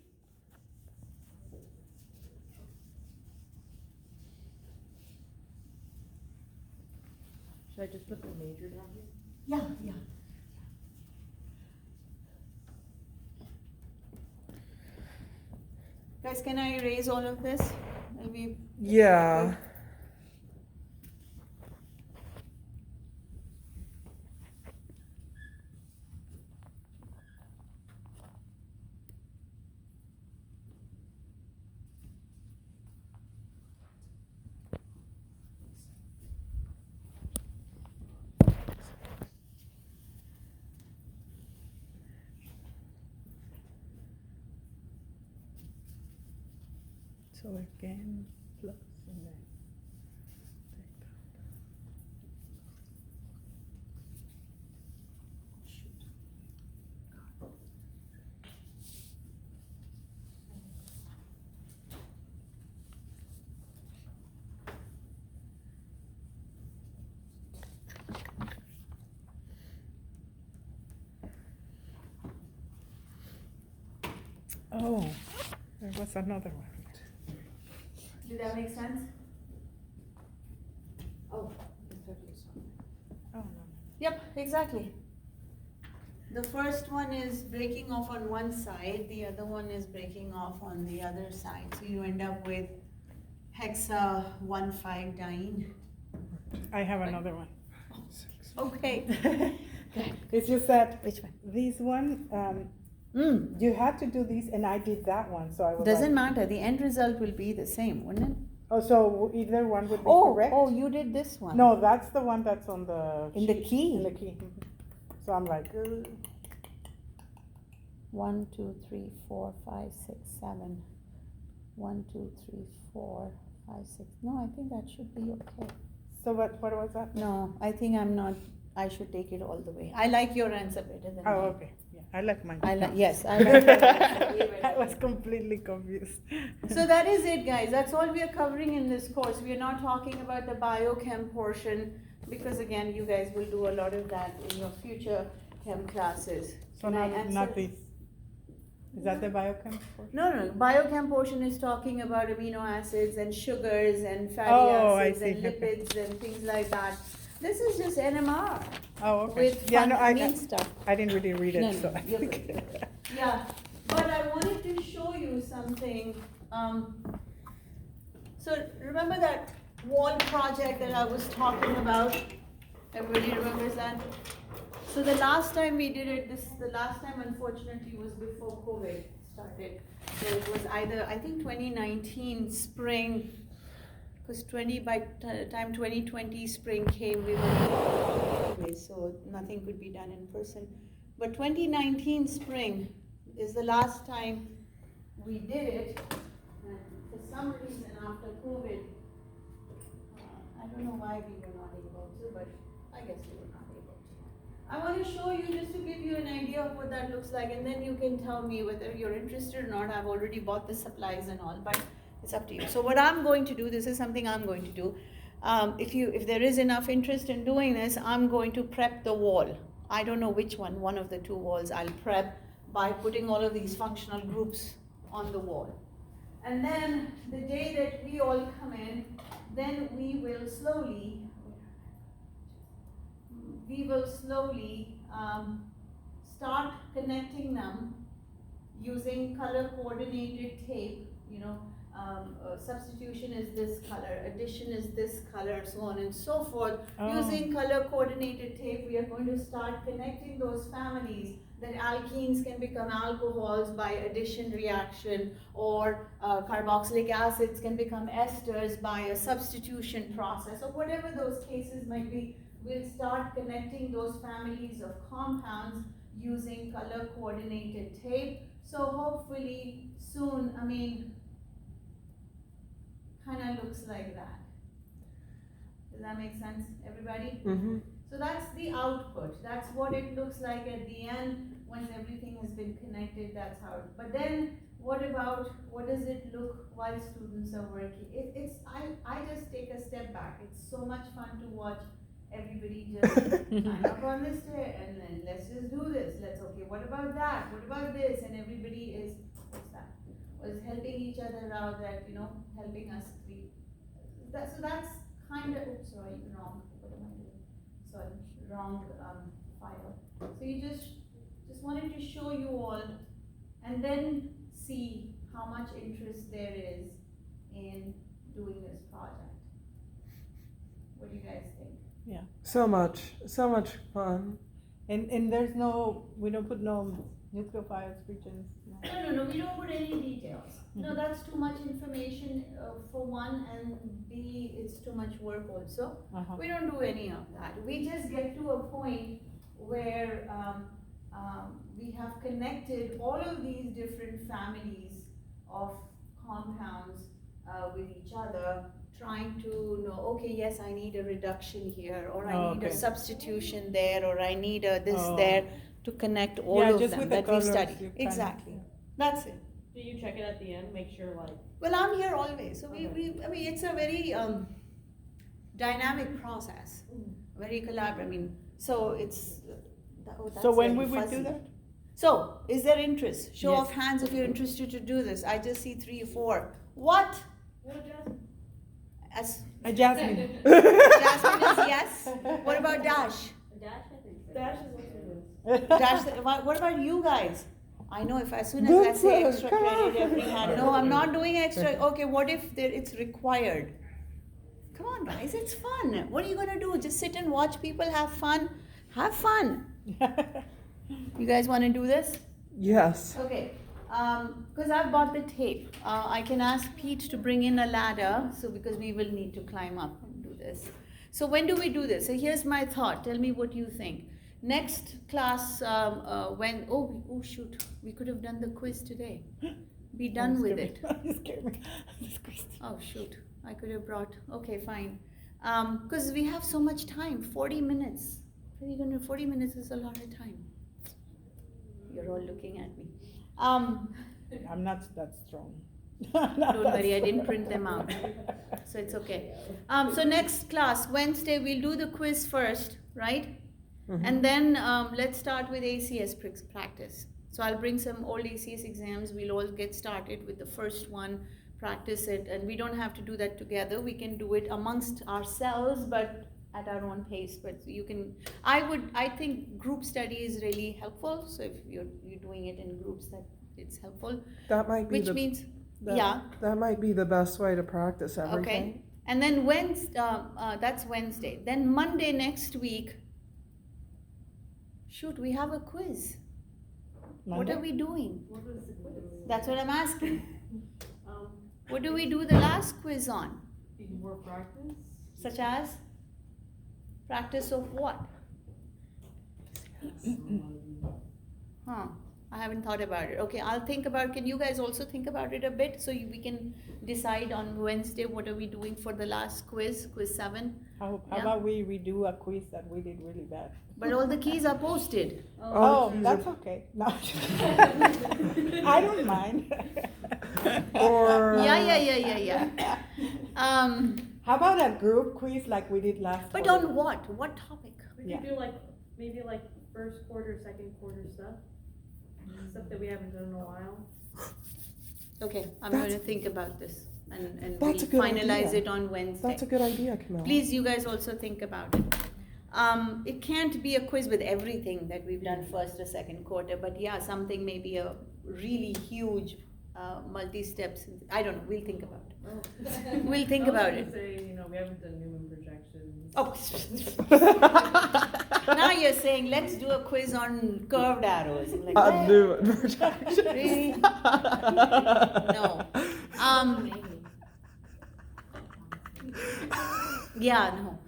Should I just put the major down here? Yeah. Guys, can I erase all of this? Maybe. Yeah. So again, plus and then take out. Oh, there was another one. Did that make sense? Oh. Oh, no. Yep, exactly. The first one is breaking off on one side, the other one is breaking off on the other side. So you end up with hexa 1,5-diene. I have another one. Okay. It's just that Which one? this one, you had to do this, and I did that one, so I was Doesn't like, matter, the end result will be the same, wouldn't it? oh, so either one would be Oh, correct? oh, you did this one. No, that's the one that's on the In the sheet. key? In the key. So I'm like, 1, 2, 3, 4, 5, 6, 7. 1, 2, 3, 4, 5, 6. No, I think that should be okay. so what was that? No, I think I'm not, I should take it all the way. I like your answer better than Oh, mine. okay. Yeah, I like mine. Yes, I like your answer way better I was than mine. completely confused. So that is it, guys. That's all we are covering in this course. We are not talking about the biochem portion. because again, you guys will do a lot of that in your future chem classes. So Can I not answer? this. Is that the biochem portion? No, biochem portion is talking about amino acids and sugars and fatty Oh, I acids and see. Okay. lipids and things like that. This is just NMR Oh, okay. with Yeah, fun no, I amine stuff. didn't really read it, No, so no, I you're think. good. Yeah, but I wanted to show you something. So remember that wall project that I was talking about? Everybody remembers that? So the last time we did it, the last time unfortunately was before COVID started. So it was either, I think 2019 spring, because by time 2020 spring came, we were anyway, so nothing could be done in person. But 2019 spring is the last time we did it, and for some reason after COVID, I don't know why we were not able to, but I guess we were not able to. I want to show you just to give you an idea of what that looks like, and then you can tell me whether you're interested or not. I've already bought the supplies and all, but it's up to you. So what I'm going to do, this is something I'm going to do. If there is enough interest in doing this, I'm going to prep the wall. I don't know which one of the two walls I'll prep by putting all of these functional groups on the wall. And then the day that we all come in, then we will slowly start connecting them using color coordinated tape, substitution is this color, addition is this color, so on and so forth. Oh. Using color coordinated tape, we are going to start connecting those families that alkenes can become alcohols by addition reaction, or carboxylic acids can become esters by a substitution process, or whatever those cases might be. We'll start connecting those families of compounds using color coordinated tape. So hopefully soon, kind of looks like that. Does that make sense, everybody? Mm-hmm. So that's the output. That's what it looks like at the end. Once everything has been connected, that's how. But then, what does it look while students are working? I just take a step back. It's so much fun to watch everybody just sign up on this day, and then let's just do this. Okay, what about that? What about this? And everybody is, was helping each other out, helping us be. So that's kind of, oops, sorry, wrong. What am I doing? Sorry, wrong file. So you just wanted to show you all, and then see how much interest there is in doing this project. What do you guys think? Yeah. So much fun. And we don't put no nucleophiles, regions. No, we don't put any details. No, that's too much information for one, and B, it's too much work also. Uh-huh. We don't do any of that. We just get to a point where we have connected all of these different families of compounds with each other, trying to know, okay, yes, I need a reduction here, or I need a substitution there, or I need a this there, to connect all of just them with the that we colors, study. you Exactly. kind That's it. Do you check it at the end, make sure Well, I'm here always, so Okay. it's a very dynamic process, very collaborative. So it's. That's So when very we would fuzzy. do that? So, is there interest? Show Yes. of hands if you're interested to do this. I just see 3 or 4. What? As Jasmine. Jasmine is yes. What about Dash? Dash, I think so. Dash is also Dash. What about you guys? I know if as soon as I say Good, extra come credit, on. every hand. No, I'm not doing extra. Okay, what if it's required? Come on, guys, it's fun. What are you gonna do? Just sit and watch people have fun? Have fun. You guys want to do this? Yes. Okay, because I've bought the tape. I can ask Pete to bring in a ladder, so because we will need to climb up and do this. So when do we do this? So here's my thought. Tell me what you think. Next class, when, oh shoot, we could have done the quiz today. Be done with it. You scared me. Oh shoot, I could have brought, okay, fine. Because we have so much time, 40 minutes. 40 minutes is a lot of time. You're all looking at me. I'm not that strong. Don't worry, I didn't print them out. So it's okay. So next class, Wednesday, we'll do the quiz first, right? And then let's start with ACS practice. So I'll bring some old ACS exams. We'll all get started with the first one, practice it, and we don't have to do that together. We can do it amongst ourselves, but at our own pace. But you can, I think group study is really helpful. So if you're doing it in groups, that it's helpful. That might be Which means, that, yeah. That might be the best way to practice everything. Okay. And then Wednesday, that's Wednesday. Then Monday next week, shoot, we have a quiz. What Monday? are we doing? What was the quiz? That's what I'm asking. Um, What do we do the last quiz on? even more practice? Such as? Practice of what? Huh. I haven't thought about it. Okay, I'll think about, can you guys also think about it a bit so we can decide on Wednesday what are we doing for the last quiz, quiz 7? How Yeah. about we redo a quiz that we did really bad? But all the keys are posted. Oh, keys that's are- okay. No. I don't mind. Or Yeah. How about a group quiz like we did last But quarter? on what? What topic? We Yeah. could do like, maybe like first quarter, second quarter stuff. Stuff that we haven't done in a while. Okay, I'm That's- going to think about this and That's we'll a good finalize idea. it on Wednesday. That's a good idea, Camilla. Please, you guys also think about it. It can't be a quiz with everything that we've done first or second quarter, but yeah, something maybe a really huge multi-steps. I don't know, we'll think about it. We'll think about it. Say, we haven't done Newman projections. Oh. Now you're saying, let's do a quiz on curved arrows. I'm like, I knew it. really? No. Yeah, no.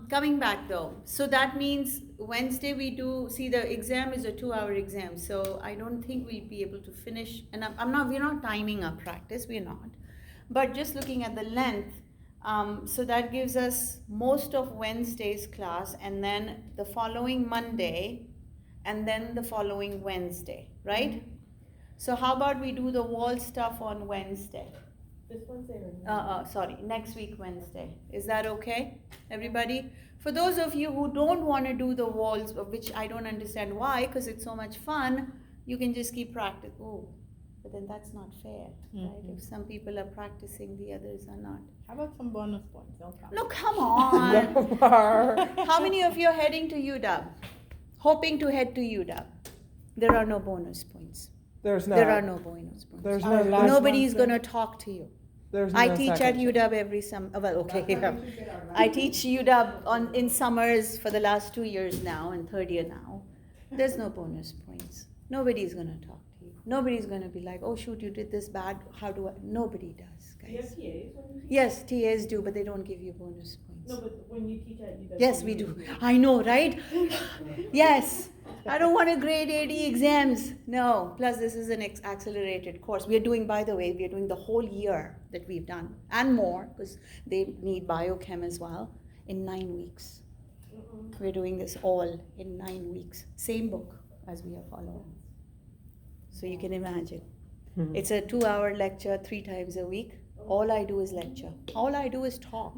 Coming back though, so that means Wednesday we do, see the exam is a 2-hour exam, so I don't think we'll be able to finish, and we're not timing our practice, we're not. But just looking at the length, so that gives us most of Wednesday's class, and then the following Monday, and then the following Wednesday, right? So how about we do the wall stuff on Wednesday? This Wednesday or Sorry, next week Wednesday. Is that okay, everybody? For those of you who don't want to do the walls, which I don't understand why, because it's so much fun, you can just keep practice. Oh, but then that's not fair, right? If some people are practicing, the others are not. How about some bonus points? They'll count. No, come on. How many of you are heading to UW? Hoping to head to UW? There are no bonus points. There's no. There are no bonus points. There's Our no. last Nobody's one, going to talk to you. There's I no teach at second shift. UW every summer. Well, okay. I teach UW in summers for the last 2 years now and third year now. There's no bonus points. Nobody's going to talk to you. Nobody's going to be like, oh shoot, you did this bad. How do I? Nobody does, Do you have guys. TAs when you teach? Yes, TAs do, but they don't give you bonus points. No, but when you teach at UW. Yes, we do. I know, right? Yes. I don't want to grade 80 exams. No. Plus, this is an accelerated course. We are doing, by the way, we are doing the whole year that we've done and more because they need biochem as well in 9 weeks. We're doing this all in 9 weeks. Same book as we are following. So you can imagine. It's a 2-hour lecture 3 times a week. All I do is lecture. All I do is talk.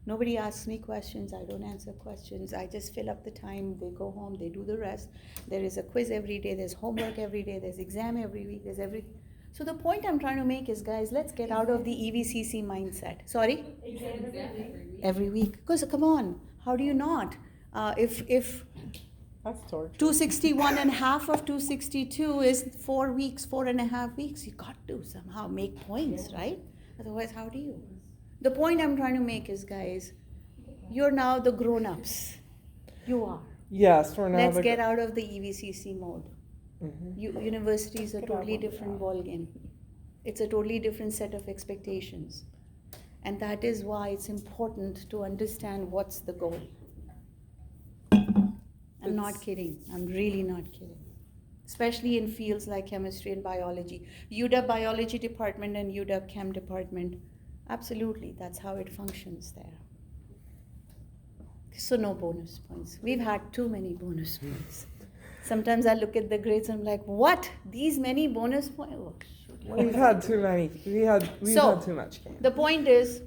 Nobody asks me questions. I don't answer questions. I just fill up the time. They go home. They do the rest. There is a quiz every day. There's homework every day. There's exam every week. There's everything. So the point I'm trying to make is, guys, let's get out of the EVCC mindset. Sorry? Every week. Because come on, how do you not? If That's torture. 261 and half of 262 is 4 weeks, 4.5 weeks, you got to somehow make points, right? Otherwise, how do you? The point I'm trying to make is, guys, you're now the grown-ups. You are. Yes, for now. Let's get out of the EVCC mode. Mhm. University is a Get out totally of the different job. ballgame. It's a totally different set of expectations. And that is why it's important to understand what's the goal. I'm not It's- kidding. I'm really not kidding. Especially in fields like chemistry and biology. UW Biology Department and UW Chem Department, absolutely, that's how it functions there. So no bonus points. We've had too many bonus points. Sometimes I look at the grades and I'm like, what? These many bonus points? Oh, shoot, We've had too many. We've So, had too much candy. The point is,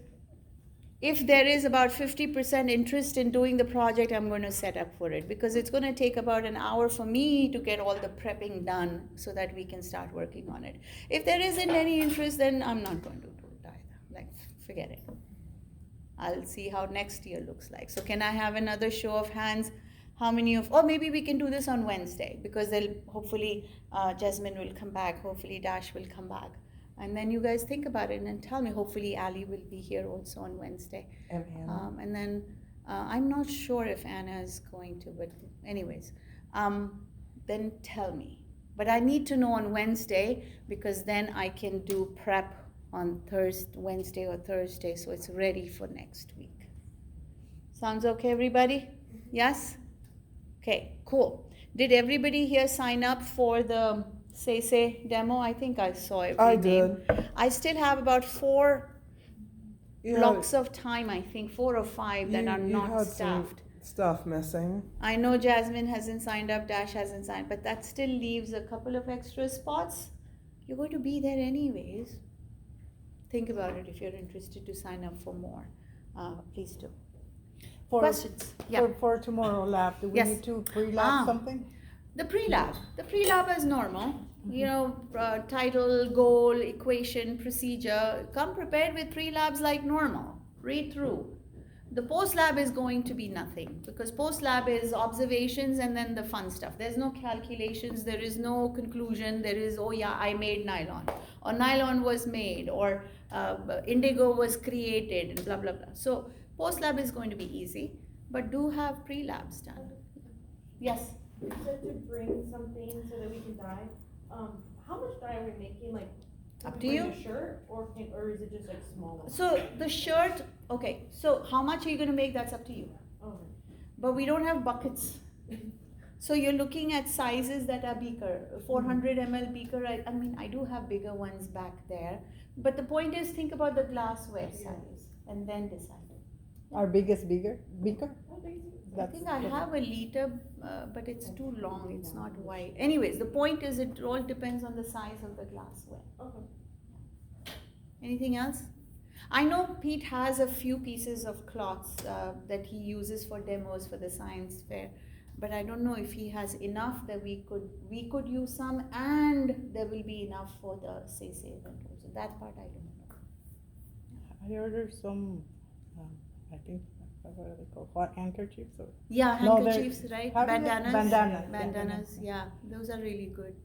if there is about 50% interest in doing the project, I'm going to set up for it because it's going to take about an hour for me to get all the prepping done so that we can start working on it. If there isn't any interest, then I'm not going to do it either. Like, forget it. I'll see how next year looks like. So can I have another show of hands? How many of, or maybe we can do this on Wednesday because they'll hopefully Jasmine will come back. Hopefully Dash will come back. And then you guys think about it and tell me. Hopefully Ali will be here also on Wednesday. And Anna. And then I'm not sure if Anna is going to, but anyways, then tell me. But I need to know on Wednesday because then I can do prep on Wednesday or Thursday, so it's ready for next week. Sounds okay, everybody? Yes? Okay, cool. Did everybody here sign up for the Say demo? I think I saw every I name. did. I still have about 4 Yeah, blocks of time, I think 4 or 5 that are you not had some staffed. stuff missing. I know Jasmine hasn't signed up, Dash hasn't signed, but that still leaves a couple of extra spots. You're going to be there anyways. Think about it if you're interested to sign up for more. Please do. Questions? Yeah. For tomorrow lab, do we Yes. need to pre-lab Ah. something? The pre-lab is normal. You know, title, goal, equation, procedure. Come prepared with pre-labs like normal. Read through. The post-lab is going to be nothing because post-lab is observations and then the fun stuff. There's no calculations, there is no conclusion, there is, oh yeah, I made nylon, or nylon was made, or indigo was created, and blah, blah, blah. So post-lab is going to be easy, but do have pre-labs done. Yes? You said to bring something so that we can dye. How much dye are we making? Like, Up can to we bring you. a shirt or is it just like small? So the shirt, okay, so how much are you going to make? That's up to you. Oh, But we don't have buckets. So you're looking at sizes that are beaker, 400 ml beaker. I mean, I do have bigger ones back there. But the point is, think about the glassware size and then decide. Our biggest beaker? how big is it? I think I have a liter, but it's too long, it's not wide. Anyways, the point is it all depends on the size of the glassware. Okay. Anything else? I know Pete has a few pieces of cloths that he uses for demos for the science fair, but I don't know if he has enough that we could use some, and there will be enough for the Say event also. That part I don't know. I ordered some, I think, what are they called? Hot handkerchiefs or? Yeah, No, they're- handkerchiefs, right? how do they- Bandanas. Bandanas. Bandanas, yeah, those are really good.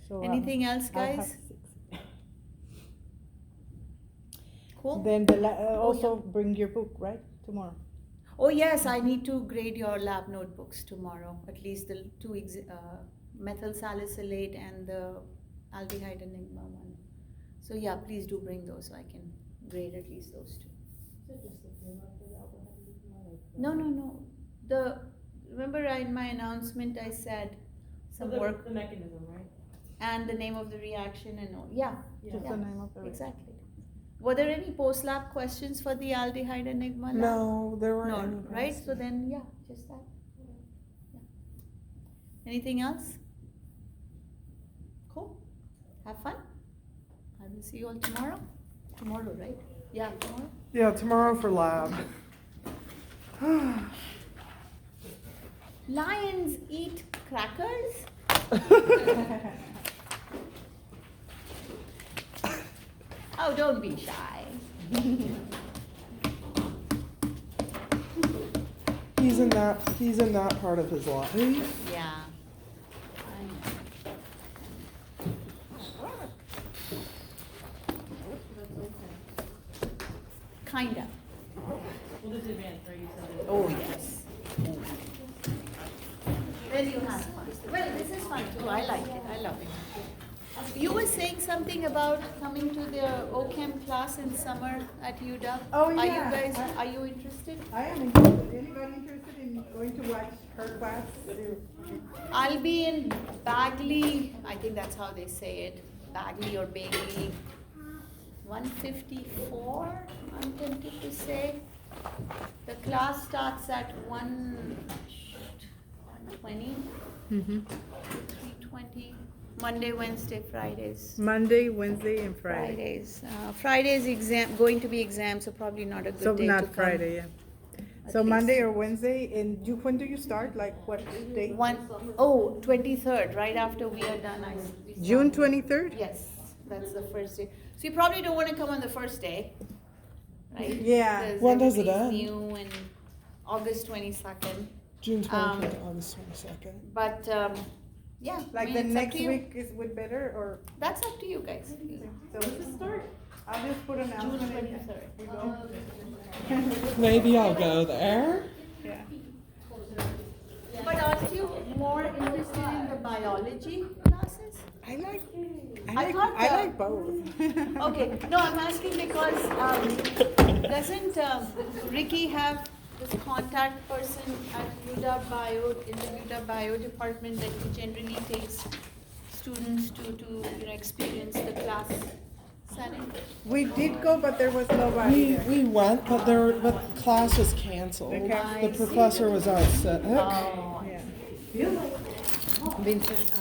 So, Anything else, I'll have guys? 6. Cool. Then also bring your book, right, tomorrow? Oh yes, I need to grade your lab notebooks tomorrow, at least the 2 methyl salicylate and the aldehyde enigma one. So yeah, please do bring those so I can grade at least those 2. Is it just the name of the album? No. Remember in my announcement I said some work The mechanism, right? and the name of the reaction and all. Yeah, Just the name of the exactly. Were there any post-lab questions for the aldehyde enigma lab? No, there weren't No, any. right? So then, yeah, just that. Yeah. Anything else? Cool. Have fun. I will see you all tomorrow. Tomorrow, right? Yeah, tomorrow. Yeah, tomorrow for lab. Lions eat crackers? Oh, don't be shy. He's in that part of his life. Yeah. I know. Kinda. Well, this advanced, right? You said it. Oh, yes. Then you have fun. Well, this is fun too. I like it. I love it. You were saying something about coming to the Ochem class in summer at UW. Oh, Are you yeah. guys, are you interested? I am interested. Anybody interested in going to watch her class? I'll be in Bagley, I think that's how they say it, Bagley or Bagley. 154, I'm tempted to say. The class starts at 120, 320. Monday, Wednesday, Fridays. Monday, Wednesday, and Friday. Fridays. Fridays going to be exam, so probably not a good So day to not come. Friday, yeah. at So Monday least. or Wednesday, and when do you start? Like what day? 23rd, right after we are done. we June start. 23rd? Yes, that's the first day. So you probably don't want to come on the first day, right? Yeah. Because When does it everybody's end? New and August 22nd. June Um, 23rd, August 22nd. But yeah, I Like mean, the it's up next to you. week is would better, or? That's up to you guys. So I'll just put an June announcement in. 23rd. We go. Maybe I'll go there. Yeah. But aren't you more interested in the biology classes? I like, I thought, I like both. Okay, no, I'm asking because doesn't Ricky have this contact person at UW Bio, in the UW Bio department that he generally takes students to experience the class setting? We did go, but there was nobody there. We went, but class was canceled. Okay. I The see. professor was out sick. Oh, Yeah. Vincent,